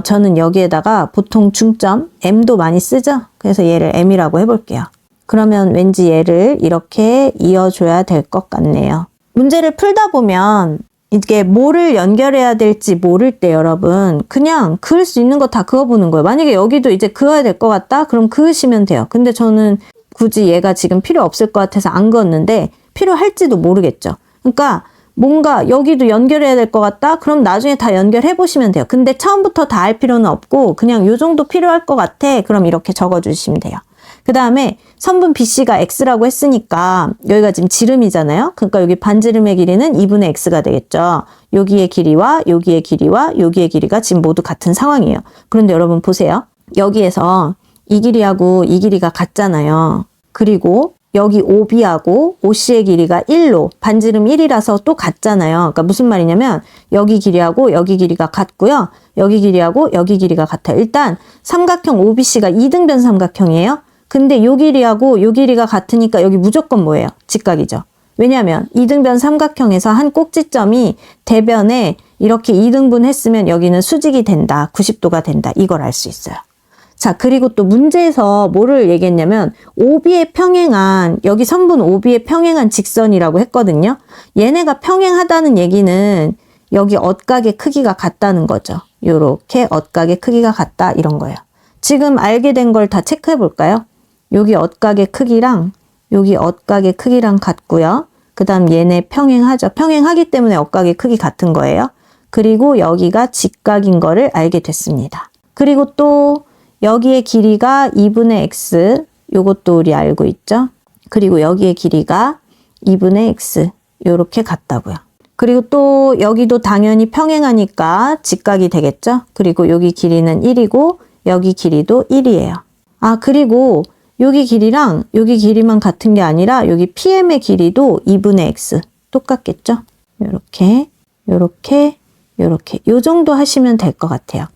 저는 여기에다가 보통 중점 M도 많이 쓰죠. 그래서 얘를 M이라고 해볼게요. 그러면 왠지 얘를 이렇게 이어줘야 될 것 같네요. 문제를 풀다 보면 이게 뭐를 연결해야 될지 모를 때 여러분 그냥 그을 수 있는 거 다 그어보는 거예요. 만약에 여기도 이제 그어야 될 것 같다? 그럼 그으시면 돼요. 근데 저는 굳이 얘가 지금 필요 없을 것 같아서 안 그었는데 필요할지도 모르겠죠. 그러니까 뭔가 여기도 연결해야 될 것 같다? 그럼 나중에 다 연결해 보시면 돼요. 근데 처음부터 다 할 필요는 없고 그냥 요 정도 필요할 것 같아. 그럼 이렇게 적어주시면 돼요. 그 다음에 선분 BC가 X라고 했으니까 여기가 지금 지름이잖아요. 그러니까 여기 반지름의 길이는 2분의 X가 되겠죠. 여기의 길이와 여기의 길이와 여기의 길이가 지금 모두 같은 상황이에요. 그런데 여러분 보세요. 여기에서 이 길이하고 이 길이가 같잖아요. 그리고 여기 OB하고 OC의 길이가 1로 반지름 1이라서 또 같잖아요. 그러니까 무슨 말이냐면 여기 길이하고 여기 길이가 같고요. 여기 길이하고 여기 길이가 같아요. 일단 삼각형 OBC가 이등변 삼각형이에요. 근데 요 길이하고 요 길이가 같으니까 여기 무조건 뭐예요? 직각이죠. 왜냐하면 이등변 삼각형에서 한 꼭지점이 대변에 이렇게 2등분 했으면 여기는 수직이 된다. 90도가 된다. 이걸 알 수 있어요. 자, 그리고 또 문제에서 뭐를 얘기했냐면 OB에 평행한, 여기 선분 OB에 평행한 직선이라고 했거든요. 얘네가 평행하다는 얘기는 여기 엇각의 크기가 같다는 거죠. 요렇게 엇각의 크기가 같다 이런 거예요. 지금 알게 된 걸 다 체크해 볼까요? 여기 엇각의 크기랑 여기 엇각의 크기랑 같고요. 그 다음 얘네 평행하죠. 평행하기 때문에 엇각의 크기 같은 거예요. 그리고 여기가 직각인 거를 알게 됐습니다. 그리고 또 여기의 길이가 2분의 x, 요것도 우리 알고 있죠? 그리고 여기의 길이가 2분의 x, 요렇게 같다고요. 그리고 또 여기도 당연히 평행하니까 직각이 되겠죠? 그리고 여기 길이는 1이고 여기 길이도 1이에요. 아, 그리고 여기 길이랑 여기 길이만 같은 게 아니라 여기 PM의 길이도 2분의 x 똑같겠죠? 요렇게, 요렇게, 요렇게 요 정도 하시면 될 것 같아요.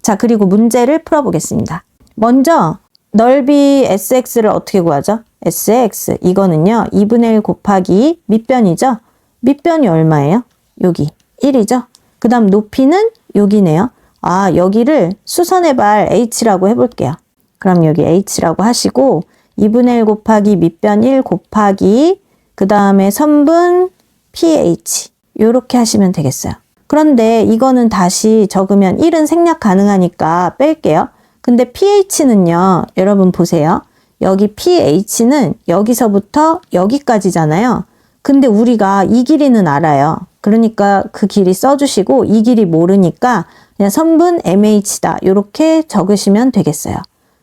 자, 그리고 문제를 풀어보겠습니다. 먼저 넓이 SX를 어떻게 구하죠? SX 이거는요 2분의 1 곱하기 밑변이죠? 밑변이 얼마예요? 여기 1이죠? 그 다음 높이는 여기네요. 아, 여기를 수선의 발 H라고 해볼게요. 그럼 여기 H라고 하시고 2분의 1 곱하기 밑변 1 곱하기 그 다음에 선분 PH 요렇게 하시면 되겠어요. 그런데 이거는 다시 적으면 1은 생략 가능하니까 뺄게요. 근데 PH는요, 여러분 보세요. 여기 PH는 여기서부터 여기까지잖아요. 근데 우리가 이 길이는 알아요. 그러니까 그 길이 써주시고 이 길이 모르니까 그냥 선분 MH다. 이렇게 적으시면 되겠어요.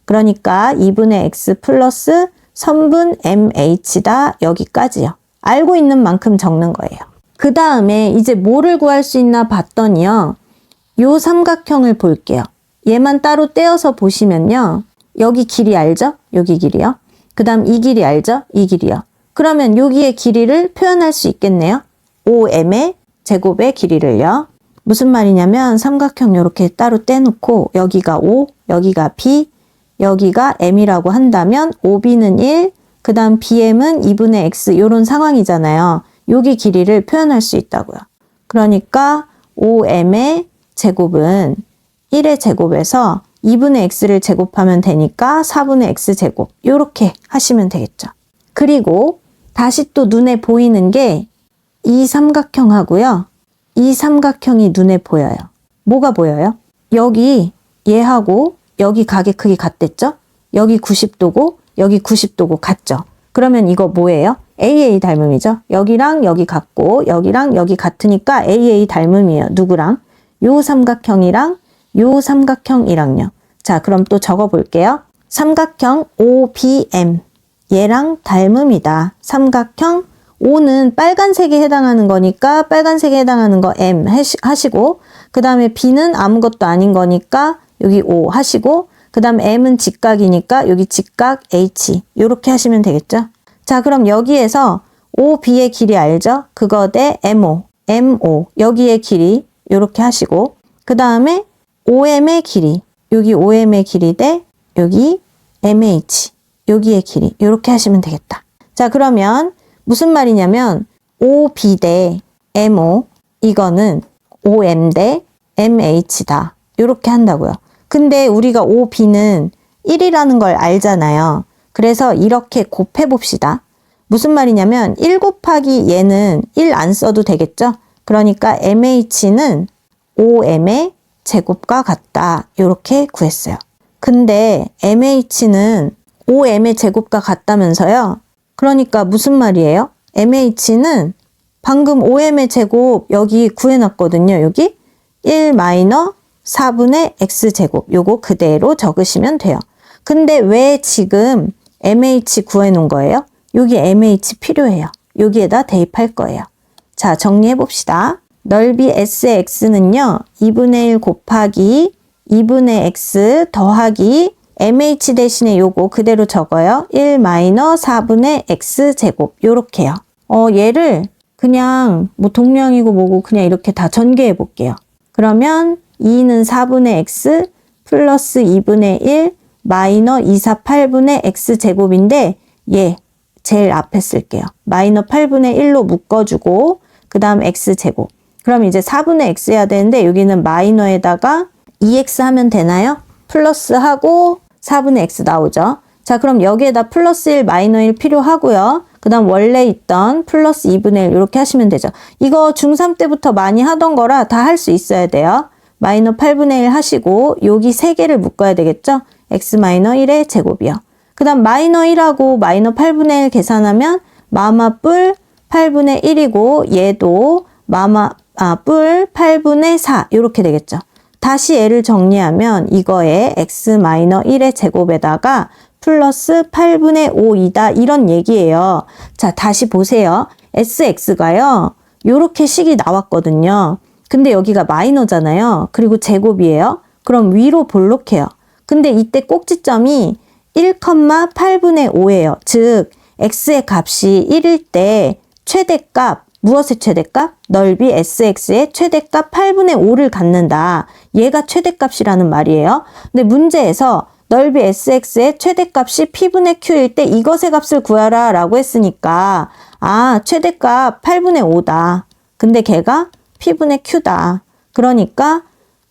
그러니까 2분의 X 플러스 선분 MH다. 여기까지요. 알고 있는 만큼 적는 거예요. 그 다음에 이제 뭐를 구할 수 있나 봤더니요. 요 삼각형을 볼게요. 얘만 따로 떼어서 보시면요. 여기 길이 알죠? 여기 길이요. 그 다음 이 길이 알죠? 이 길이요. 그러면 여기의 길이를 표현할 수 있겠네요. OM의 제곱의 길이를요. 무슨 말이냐면 삼각형 이렇게 따로 떼놓고 여기가 O, 여기가 B, 여기가 M이라고 한다면 OB는 1, 그 다음 BM은 2분의 X 이런 상황이잖아요. 여기 길이를 표현할 수 있다고요. 그러니까 OM의 제곱은 1의 제곱에서 2분의 X를 제곱하면 되니까 4분의 X 제곱 이렇게 하시면 되겠죠. 그리고 다시 또 눈에 보이는 게 이 삼각형하고요. 이 삼각형이 눈에 보여요. 뭐가 보여요? 여기 얘하고 여기 가게 크기 같댔죠? 여기 90도고 여기 90도고 같죠? 그러면 이거 뭐예요? AA 닮음이죠? 여기랑 여기 같고 여기랑 여기 같으니까 AA 닮음이에요. 누구랑? 요 삼각형이랑 요 삼각형이랑요. 자, 그럼 또 적어 볼게요. 삼각형 OBM 얘랑 닮음이다. 삼각형 O는 빨간색에 해당하는 거니까 빨간색에 해당하는 거 M 하시고 그 다음에 B는 아무것도 아닌 거니까 여기 O 하시고 그 다음 M은 직각이니까 여기 직각 H 이렇게 하시면 되겠죠. 자, 그럼 여기에서 OB의 길이 알죠? 그거 대 MO, MO 여기의 길이 이렇게 하시고 그 다음에 OM의 길이 여기 OM의 길이 대 여기 MH 여기의 길이 이렇게 하시면 되겠다. 자, 그러면 무슨 말이냐면 OB 대 MO 이거는 OM 대 MH다. 이렇게 한다고요. 근데 우리가 OB는 1이라는 걸 알잖아요. 그래서 이렇게 곱해 봅시다. 무슨 말이냐면 1 곱하기 얘는 1 안 써도 되겠죠? 그러니까 MH는 5M의 제곱과 같다. 이렇게 구했어요. 근데 MH는 5M의 제곱과 같다면서요? 그러니까 무슨 말이에요? MH는 방금 5M의 제곱 여기 구해놨거든요. 여기 1 마이너 4분의 X제곱 요거 그대로 적으시면 돼요. 근데 왜 지금 MH 구해놓은 거예요? 여기 MH 필요해요. 여기에다 대입할 거예요. 자, 정리해 봅시다. 넓이 SX는요. 2분의 1 곱하기 2분의 X 더하기 MH 대신에 요거 그대로 적어요. 1 마이너 4분의 X제곱 요렇게요. 얘를 그냥 뭐 동량이고 뭐고 그냥 이렇게 다 전개해 볼게요. 그러면 2는 4분의 X 플러스 2분의 1 마이너 2, 4, 8분의 X제곱인데 얘 제일 앞에 쓸게요. 마이너 8분의 1로 묶어주고 그 다음 X제곱. 그럼 이제 4분의 X 해야 되는데 여기는 마이너에다가 2X 하면 되나요? 플러스 하고 4분의 X 나오죠. 자, 그럼 여기에다 플러스 1, 마이너 1 필요하고요. 그 다음 원래 있던 플러스 2분의 1 이렇게 하시면 되죠. 이거 중3 때부터 많이 하던 거라 다 할 수 있어야 돼요. 마이너 8분의 1 하시고 여기 3개를 묶어야 되겠죠? X 마이너 1의 제곱이요. 그 다음 마이너 1하고 마이너 8분의 1 계산하면 마마 뿔 8분의 1이고 얘도 뿔 8분의 4 이렇게 되겠죠. 다시 얘를 정리하면 이거에 x 마이너 1의 제곱에다가 플러스 8분의 5이다 이런 얘기예요. 자, 다시 보세요. sx가요. 요렇게 식이 나왔거든요. 근데 여기가 마이너잖아요. 그리고 제곱이에요. 그럼 위로 볼록해요. 근데 이때 꼭지점이 1,8분의 5예요. 즉 x의 값이 1일 때 최대값, 무엇의 최대값? 넓이 sx의 최대값 8분의 5를 갖는다. 얘가 최대값이라는 말이에요. 근데 문제에서 넓이 sx의 최대값이 p분의 q일 때 이것의 값을 구하라 라고 했으니까 최대값 8분의 5다. 근데 걔가 p분의 q다. 그러니까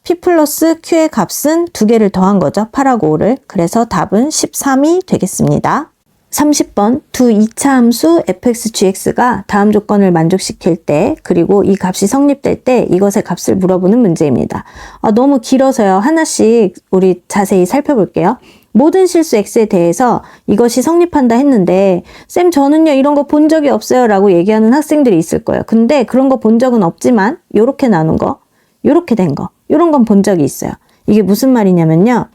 p 플러스 q의 값은 두 개를 더한 거죠. 8하고 5를. 그래서 답은 13이 되겠습니다. 30번 두 2차 함수 fx, gx가 다음 조건을 만족시킬 때 그리고 이 값이 성립될 때 이것의 값을 물어보는 문제입니다. 너무 길어서요. 하나씩 우리 자세히 살펴볼게요. 모든 실수 x에 대해서 이것이 성립한다 했는데 쌤 저는요 이런 거 본 적이 없어요 라고 얘기하는 학생들이 있을 거예요. 근데 그런 거 본 적은 없지만 요렇게 나눈 거, 요렇게 된 거 요런 건 본 적이 있어요. 이게 무슨 말이냐면요.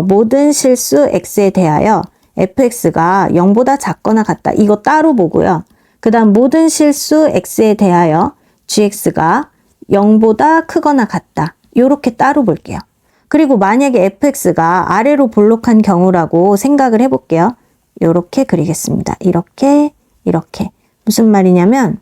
모든 실수 x에 대하여 fx가 0보다 작거나 같다. 이거 따로 보고요. 그 다음 모든 실수 x에 대하여 gx가 0보다 크거나 같다. 요렇게 따로 볼게요. 그리고 만약에 fx가 아래로 볼록한 경우라고 생각을 해볼게요. 요렇게 그리겠습니다. 이렇게 무슨 말이냐면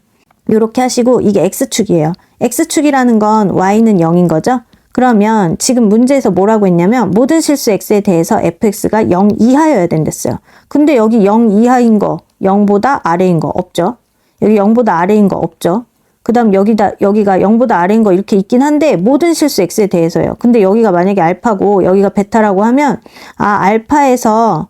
요렇게 하시고 이게 x축이에요. x축이라는 건 y는 0인 거죠. 그러면 지금 문제에서 뭐라고 했냐면 모든 실수 x에 대해서 fx가 0 이하여야 된댔어요. 근데 여기 0 이하인 거, 0보다 아래인 거 없죠. 여기 0보다 아래인 거 없죠. 그 다음 여기가 0보다 아래인 거 이렇게 있긴 한데 모든 실수 x에 대해서요. 근데 여기가 만약에 알파고 여기가 베타라고 하면 알파에서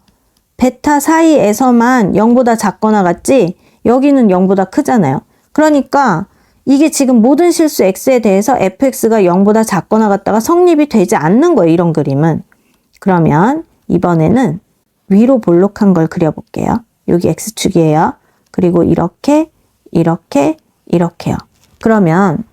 베타 사이에서만 0보다 작거나 같지 여기는 0보다 크잖아요. 그러니까 이게 지금 모든 실수 x에 대해서 fx가 0보다 작거나 같다가 성립이 되지 않는 거예요. 이런 그림은. 그러면 이번에는 위로 볼록한 걸 그려볼게요. 여기 x축이에요. 그리고 이렇게요. 그러면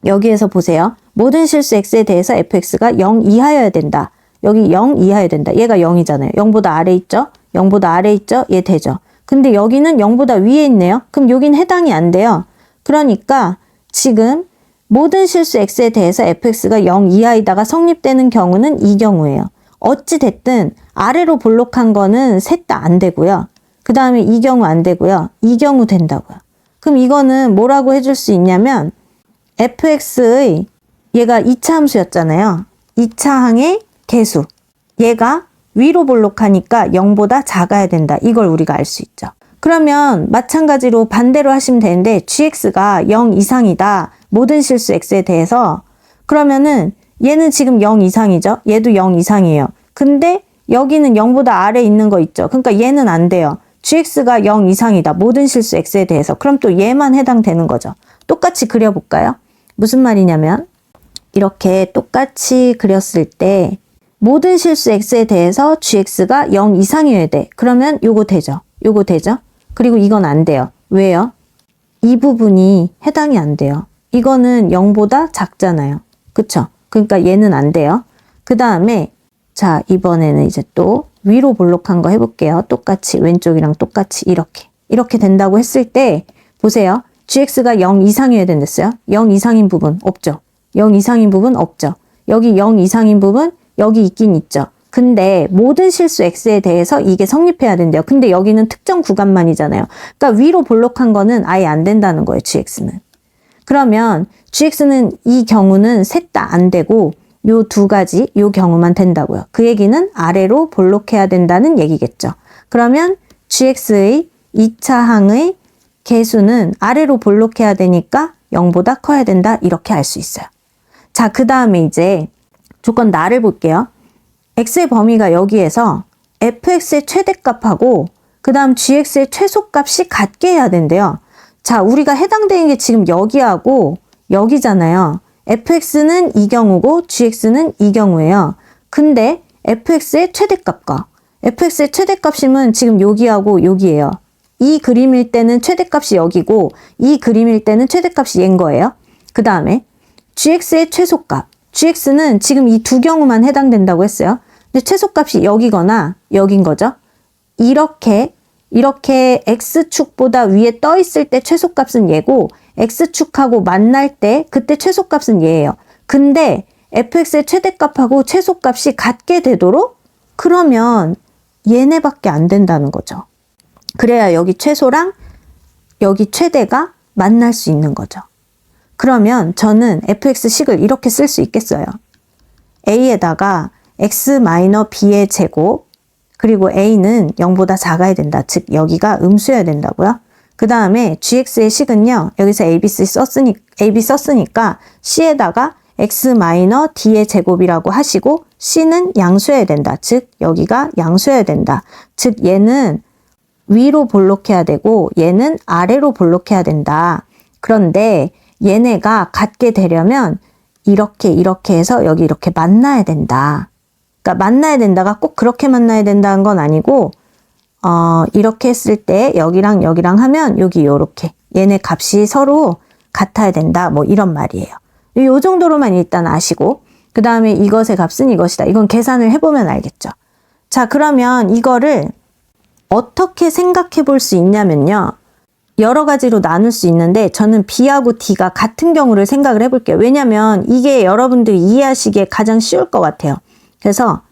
여기에서 보세요. 모든 실수 x에 대해서 fx가 0 이하여야 된다. 여기 0 이하여야 된다. 얘가 0이잖아요. 0보다 아래 있죠? 0보다 아래 있죠? 얘 되죠. 근데 여기는 0보다 위에 있네요. 그럼 여긴 해당이 안 돼요. 그러니까 지금 모든 실수 x에 대해서 fx가 0 이하이다가 성립되는 경우는 이 경우예요. 어찌 됐든 아래로 볼록한 거는 셋 다 안 되고요. 그 다음에 이 경우 안 되고요. 이 경우 된다고요. 그럼 이거는 뭐라고 해줄 수 있냐면 fx의 얘가 2차 함수였잖아요. 2차 항의 개수. 얘가 위로 볼록하니까 0보다 작아야 된다. 이걸 우리가 알 수 있죠. 그러면 마찬가지로 반대로 하시면 되는데 gx가 0 이상이다. 모든 실수 x에 대해서 그러면은 얘는 지금 0 이상이죠. 얘도 0 이상이에요. 근데 여기는 0보다 아래 있는 거 있죠. 그러니까 얘는 안 돼요. gx가 0 이상이다. 모든 실수 x에 대해서. 그럼 또 얘만 해당되는 거죠. 똑같이 그려볼까요? 무슨 말이냐면 이렇게 똑같이 그렸을 때 모든 실수 x에 대해서 gx가 0 이상이어야 돼. 그러면 요거 되죠. 요거 되죠. 그리고 이건 안 돼요. 왜요? 이 부분이 해당이 안 돼요. 이거는 0보다 작잖아요. 그쵸? 그러니까 얘는 안 돼요. 그 다음에 자, 이번에는 이제 또 위로 볼록한 거 해볼게요. 똑같이 왼쪽이랑 똑같이 이렇게 된다고 했을 때 보세요. gx가 0 이상이어야 된댔어요. 0 이상인 부분 없죠. 0 이상인 부분 없죠. 여기 0 이상인 부분 여기 있긴 있죠. 근데 모든 실수 x에 대해서 이게 성립해야 된대요. 근데 여기는 특정 구간만이잖아요. 그러니까 위로 볼록한 거는 아예 안 된다는 거예요. gx는. 그러면 gx는 이 경우는 셋 다 안 되고 요 두 가지 요 경우만 된다고요. 그 얘기는 아래로 볼록해야 된다는 얘기겠죠. 그러면 gx의 2차 항의 개수는 아래로 볼록해야 되니까 0보다 커야 된다. 이렇게 알 수 있어요. 자, 그 다음에 이제 조건 나를 볼게요. x의 범위가 여기에서 fx의 최대값하고 그 다음 gx의 최소값이 같게 해야 된대요. 자, 우리가 해당되는 게 지금 여기하고 여기잖아요. fx는 이 경우고 gx는 이 경우예요. 근데 fx의 최대값과 fx의 최대값이면 지금 여기하고 여기예요. 이 그림일 때는 최대값이 여기고 이 그림일 때는 최대값이 얘인 거예요. 그 다음에 gx의 최소값. gx는 지금 이 두 경우만 해당된다고 했어요. 근데 최소값이 여기거나 여긴 거죠. 이렇게 x축보다 위에 떠 있을 때 최소값은 얘고 x축하고 만날 때 그때 최소값은 얘예요. 근데 fx의 최대값하고 최소값이 같게 되도록 그러면 얘네밖에 안 된다는 거죠. 그래야 여기 최소랑 여기 최대가 만날 수 있는 거죠. 그러면 저는 fx식을 이렇게 쓸 수 있겠어요. a에다가 x-b의 제곱 그리고 a는 0보다 작아야 된다. 즉 여기가 음수여야 된다고요. 그 다음에 gx의 식은요. 여기서 ab 썼으니까 c에다가 x-d의 제곱이라고 하시고 c는 양수여야 된다. 즉 여기가 양수여야 된다. 즉 얘는 위로 볼록해야 되고 얘는 아래로 볼록해야 된다. 그런데 얘네가 같게 되려면 이렇게 해서 여기 이렇게 만나야 된다. 그러니까 만나야 된다가 꼭 그렇게 만나야 된다는 건 아니고 이렇게 했을 때 여기랑 여기랑 하면 여기 요렇게 얘네 값이 서로 같아야 된다. 뭐 이런 말이에요. 요 정도로만 일단 아시고 그 다음에 이것의 값은 이것이다. 이건 계산을 해보면 알겠죠. 자, 그러면 이거를 어떻게 생각해 볼 수 있냐면요. 여러 가지로 나눌 수 있는데 저는 B하고 D가 같은 경우를 생각을 해볼게요. 왜냐면 이게 여러분들이 이해하시기에 가장 쉬울 것 같아요. 그래서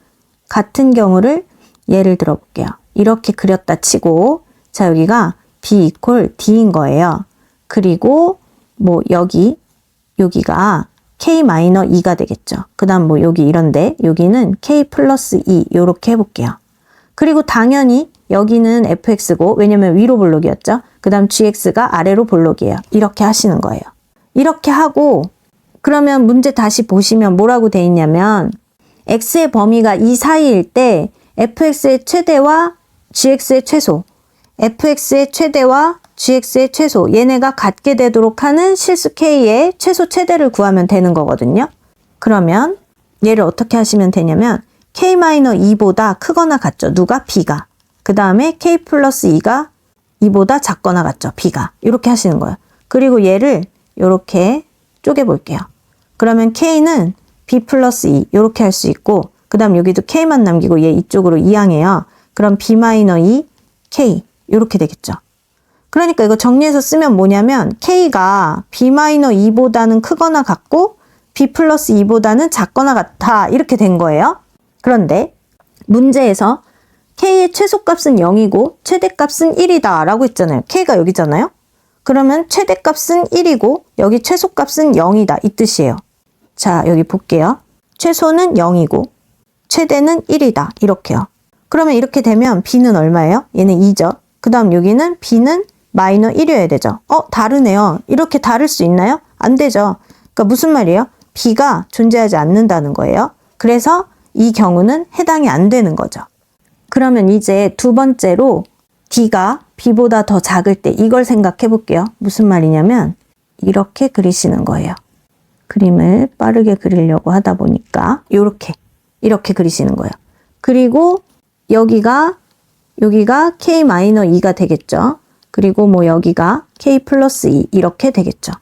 같은 경우를 예를 들어 볼게요. 이렇게 그렸다 치고 자 여기가 B 이퀄 D인 거예요. 그리고 뭐 여기가 K-2가 되겠죠. 그 다음 뭐 여기 이런데 여기는 K 플러스 2 요렇게 해볼게요. 그리고 당연히 여기는 fx고 왜냐면 위로 볼록이었죠. 그 다음 gx가 아래로 볼록이에요. 이렇게 하시는 거예요. 이렇게 하고 그러면 문제 다시 보시면 뭐라고 돼 있냐면 x의 범위가 이 사이일 때 fx의 최대와 gx의 최소 fx의 최대와 gx의 최소 얘네가 같게 되도록 하는 실수 k의 최소 최대를 구하면 되는 거거든요. 그러면 얘를 어떻게 하시면 되냐면 k-2보다 크거나 같죠. 누가? b가. 그 다음에 k 플러스 2가 2보다 작거나 같죠. b가. 이렇게 하시는 거예요. 그리고 얘를 이렇게 쪼개볼게요. 그러면 k는 b 플러스 2 이렇게 할 수 있고 그 다음 여기도 k만 남기고 얘 이쪽으로 이항해요. 그럼 b-2 k 이렇게 되겠죠. 그러니까 이거 정리해서 쓰면 뭐냐면 k가 b-2보다는 크거나 같고 b 플러스 2보다는 작거나 같아 이렇게 된 거예요. 그런데 문제에서 k의 최소값은 0이고 최대값은 1이다 라고 했잖아요. k가 여기잖아요. 그러면 최대값은 1이고 여기 최소값은 0이다 이 뜻이에요. 자 여기 볼게요. 최소는 0이고 최대는 1이다 이렇게요. 그러면 이렇게 되면 b는 얼마예요? 얘는 2죠. 그 다음 여기는 b는 마이너 1이어야 되죠. 다르네요. 이렇게 다를 수 있나요? 안 되죠. 그러니까 무슨 말이에요? b가 존재하지 않는다는 거예요. 그래서 이 경우는 해당이 안 되는 거죠. 그러면 이제 두 번째로 D가 B보다 더 작을 때 이걸 생각해 볼게요. 무슨 말이냐면 이렇게 그리시는 거예요. 그림을 빠르게 그리려고 하다 보니까 이렇게 그리시는 거예요. 그리고 여기가 K-2가 되겠죠. 그리고 뭐 여기가 K 플러스 2 이렇게 되겠죠.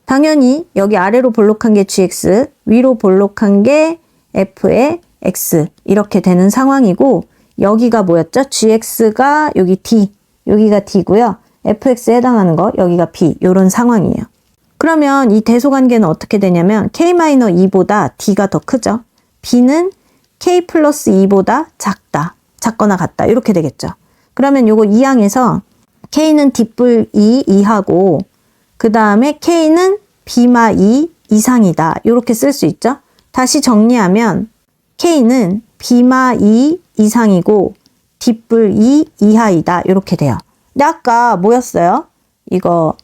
당연히 여기 아래로 볼록한 게 GX, 위로 볼록한 게 F의 X 이렇게 되는 상황이고 여기가 뭐였죠? GX가 여기 D, 여기가 D고요. FX에 해당하는 거 여기가 B 이런 상황이에요. 그러면 이 대소관계는 어떻게 되냐면 K-2보다 D가 더 크죠. B는 K 플러스 2보다 작거나 같다 이렇게 되겠죠. 그러면 요거 2항에서 K는 D뿔 2 이하고 그 다음에 K는 B마 2 이상이다 이렇게 쓸 수 있죠. 다시 정리하면 K는 B마 2 이상이고 D뿔 2 이하이다 이렇게 돼요. 근데 아까 뭐였어요? 이거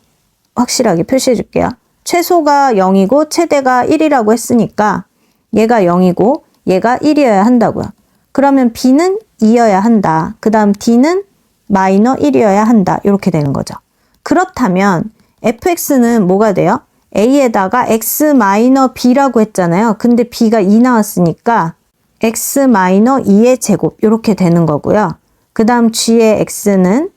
확실하게 표시해 줄게요. 최소가 0이고 최대가 1이라고 했으니까 얘가 0이고 얘가 1이어야 한다고요. 그러면 B는 2여야 한다. 그 다음 D는 마이너 1이어야 한다. 이렇게 되는 거죠. 그렇다면 fx는 뭐가 돼요? a에다가 x 마이너 b라고 했잖아요. 근데 b가 2 나왔으니까 x 마이너 2의 제곱 이렇게 되는 거고요. 그 다음 g의 x는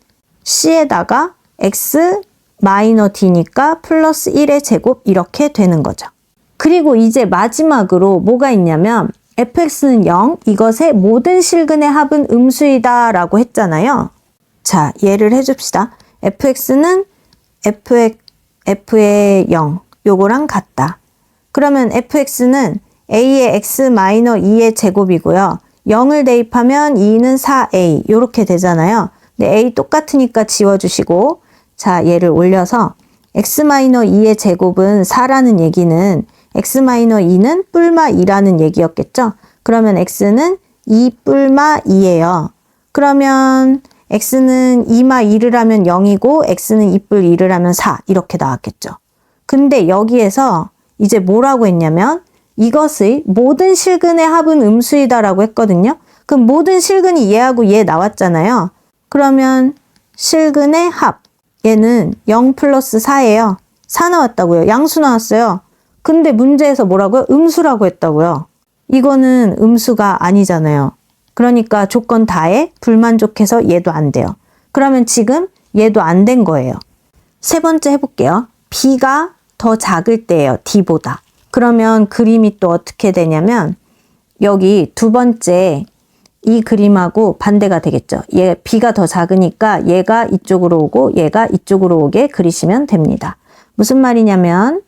c에다가 x 마이너 d니까 플러스 1의 제곱 이렇게 되는 거죠. 그리고 이제 마지막으로 뭐가 있냐면 fx는 0, 이것의 모든 실근의 합은 음수이다 라고 했잖아요. 자, 예를 해줍시다. fx는 f의 0, 요거랑 같다. 그러면 fx는 a의 x-2의 제곱이고요. 0을 대입하면 2는 4a 요렇게 되잖아요. 근데 a 똑같으니까 지워주시고 자, 얘를 올려서 x-2의 제곱은 4라는 얘기는 x-2는 뿔마 2라는 얘기였겠죠? 그러면 x는 2 뿔마 2예요. 그러면 x는 2마 2를 하면 0이고 x는 2뿔 2를 하면 4 이렇게 나왔겠죠. 근데 여기에서 이제 뭐라고 했냐면 이것의 모든 실근의 합은 음수이다 라고 했거든요. 그럼 모든 실근이 얘하고 얘 나왔잖아요. 그러면 실근의 합 얘는 0 플러스 4예요. 4 나왔다고요. 양수 나왔어요. 근데 문제에서 뭐라고요? 음수라고 했다고요. 이거는 음수가 아니잖아요. 그러니까 조건 다에 불만족해서 얘도 안 돼요. 그러면 지금 얘도 안 된 거예요. 세 번째 해볼게요. B가 더 작을 때예요. D보다. 그러면 그림이 또 어떻게 되냐면 여기 두 번째 이 그림하고 반대가 되겠죠. 얘 B가 더 작으니까 얘가 이쪽으로 오고 얘가 이쪽으로 오게 그리시면 됩니다. 무슨 말이냐면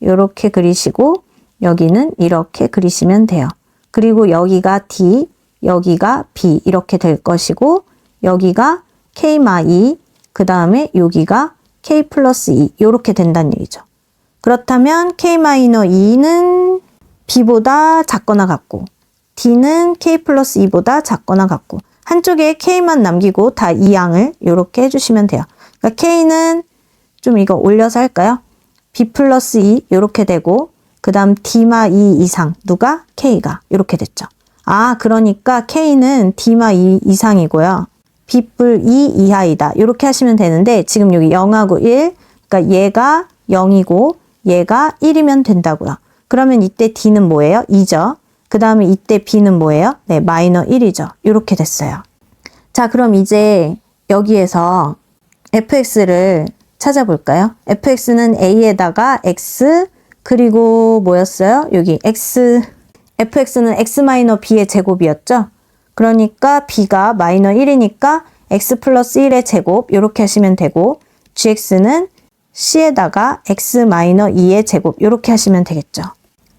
이렇게 그리시고 여기는 이렇게 그리시면 돼요. 그리고 여기가 D, 여기가 B 이렇게 될 것이고 여기가 K-2, 그 다음에 여기가 K 플러스 2 이렇게 된다는 얘기죠. 그렇다면 K-2는 B보다 작거나 같고 D는 K 플러스 2보다 작거나 같고 한쪽에 K만 남기고 다 이 양을 이렇게 해주시면 돼요. 그러니까 K는 좀 이거 올려서 할까요? B 플러스 2 이렇게 되고 그 다음 D마 2 이상 누가? K가 이렇게 됐죠. 아 그러니까 K는 D마 2 이상이고요. B뿔 2 이하이다 이렇게 하시면 되는데 지금 여기 0하고 1 그러니까 얘가 0이고 얘가 1이면 된다고요. 그러면 이때 D는 뭐예요? 2죠. 그 다음에 이때 B는 뭐예요? 네, 마이너 1이죠. 이렇게 됐어요. 자, 그럼 이제 여기에서 fx를 찾아볼까요? fx는 a에다가 x 그리고 뭐였어요? 여기 fx는 x 마이너 b의 제곱이었죠? 그러니까 b가 마이너 1이니까 x 플러스 1의 제곱 이렇게 하시면 되고 gx는 c에다가 x 마이너 2의 제곱 이렇게 하시면 되겠죠.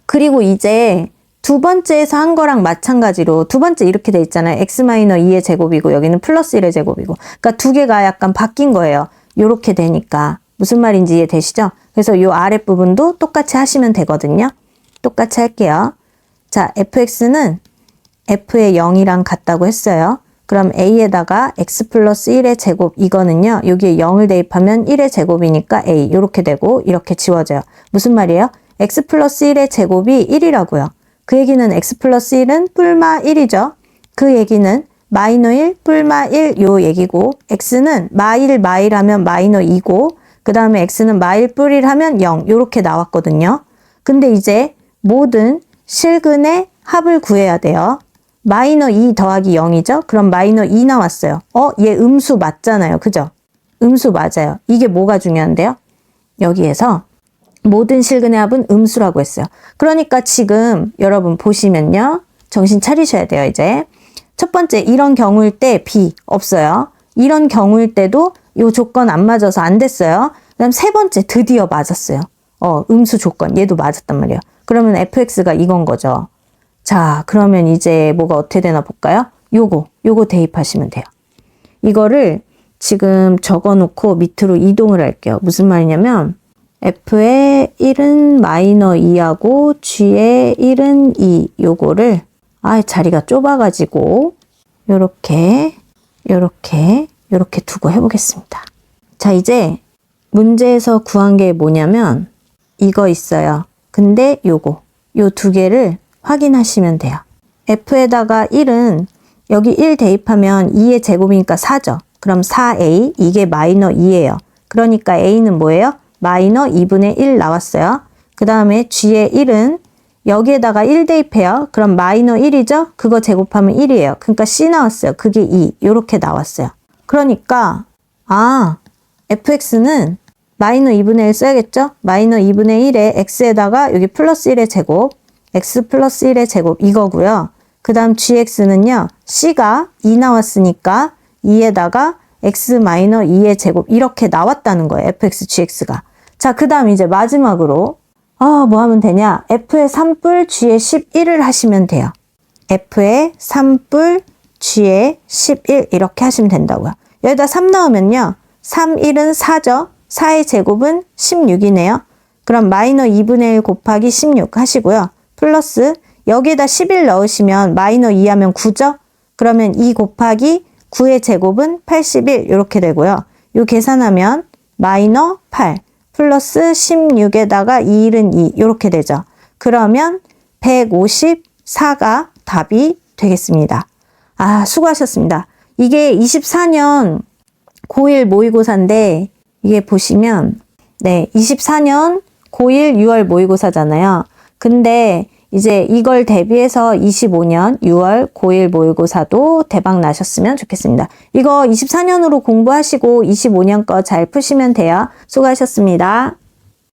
그리고 이제 두 번째에서 한 거랑 마찬가지로 두 번째 이렇게 돼 있잖아요. x-2의 제곱이고 여기는 플러스 1의 제곱이고 그러니까 두 개가 약간 바뀐 거예요. 이렇게 되니까 무슨 말인지 이해되시죠? 그래서 이 아랫부분도 똑같이 하시면 되거든요. 똑같이 할게요. 자, fx는 f의 0이랑 같다고 했어요. 그럼 a에다가 x 플러스 1의 제곱 이거는요. 여기에 0을 대입하면 1의 제곱이니까 a 이렇게 되고 이렇게 지워져요. 무슨 말이에요? x 플러스 1의 제곱이 1이라고요. 그 얘기는 x 플러스 1은 뿔마 1이죠. 그 얘기는 마이너 1, 뿔마 1 요 얘기고 x는 마1 하면 마이너 2고 그 다음에 x는 마1 뿔 1 하면 0 요렇게 나왔거든요. 근데 이제 모든 실근의 합을 구해야 돼요. 마이너 2 더하기 0이죠. 그럼 마이너 2 나왔어요. 얘 음수 맞잖아요. 그죠? 음수 맞아요. 이게 뭐가 중요한데요? 여기에서 모든 실근의 합은 음수라고 했어요. 그러니까 지금 여러분 보시면요. 정신 차리셔야 돼요. 이제 첫 번째 이런 경우일 때 B 없어요. 이런 경우일 때도 이 조건 안 맞아서 안 됐어요. 그 다음 세 번째 드디어 맞았어요. 음수 조건 얘도 맞았단 말이에요. 그러면 fx가 이건 거죠. 자, 그러면 이제 뭐가 어떻게 되나 볼까요? 요거 대입하시면 돼요. 이거를 지금 적어놓고 밑으로 이동을 할게요. 무슨 말이냐면 f의 1은 마이너 2하고 g의 1은 2 요거를 자리가 좁아가지고 요렇게 두고 해보겠습니다. 자, 이제 문제에서 구한 게 뭐냐면 이거 있어요. 근데 요 두 개를 확인하시면 돼요. f에다가 1은 여기 1 대입하면 2의 제곱이니까 4죠. 그럼 4a 이게 마이너 2예요. 그러니까 a는 뭐예요? 마이너 2분의 1 나왔어요. 그 다음에 g의 1은 여기에다가 1 대입해요. 그럼 마이너 1이죠? 그거 제곱하면 1이에요. 그러니까 c 나왔어요. 그게 2 요렇게 나왔어요. 그러니까 fx는 마이너 2분의 1 써야겠죠? 마이너 2분의 1에 x에다가 여기 플러스 1의 제곱 x 플러스 1의 제곱 이거고요. 그 다음 gx는요. c가 2 나왔으니까 2에다가 x 마이너 2의 제곱 이렇게 나왔다는 거예요. fx, gx가. 자, 그 다음 이제 마지막으로 뭐 하면 되냐? f의 3뿔, g의 11을 하시면 돼요. f의 3뿔, g의 11 이렇게 하시면 된다고요. 여기다 3 넣으면요. 3, 1은 4죠. 4의 제곱은 16이네요. 그럼 마이너 2분의 1 곱하기 16 하시고요. 플러스 여기에다 11 넣으시면 마이너 2 하면 9죠. 그러면 2 곱하기 9의 제곱은 81 이렇게 되고요. 요 계산하면 마이너 8 플러스 16에다가 2일은 2 이렇게 되죠. 그러면 154가 답이 되겠습니다. 수고하셨습니다. 이게 24년 고1 모의고사인데 이게 보시면 24년 고1 6월 모의고사잖아요. 근데 이제 이걸 대비해서 25년 6월 고1 모의고사도 대박 나셨으면 좋겠습니다. 이거 24년으로 공부하시고 25년 거 잘 푸시면 돼요. 수고하셨습니다.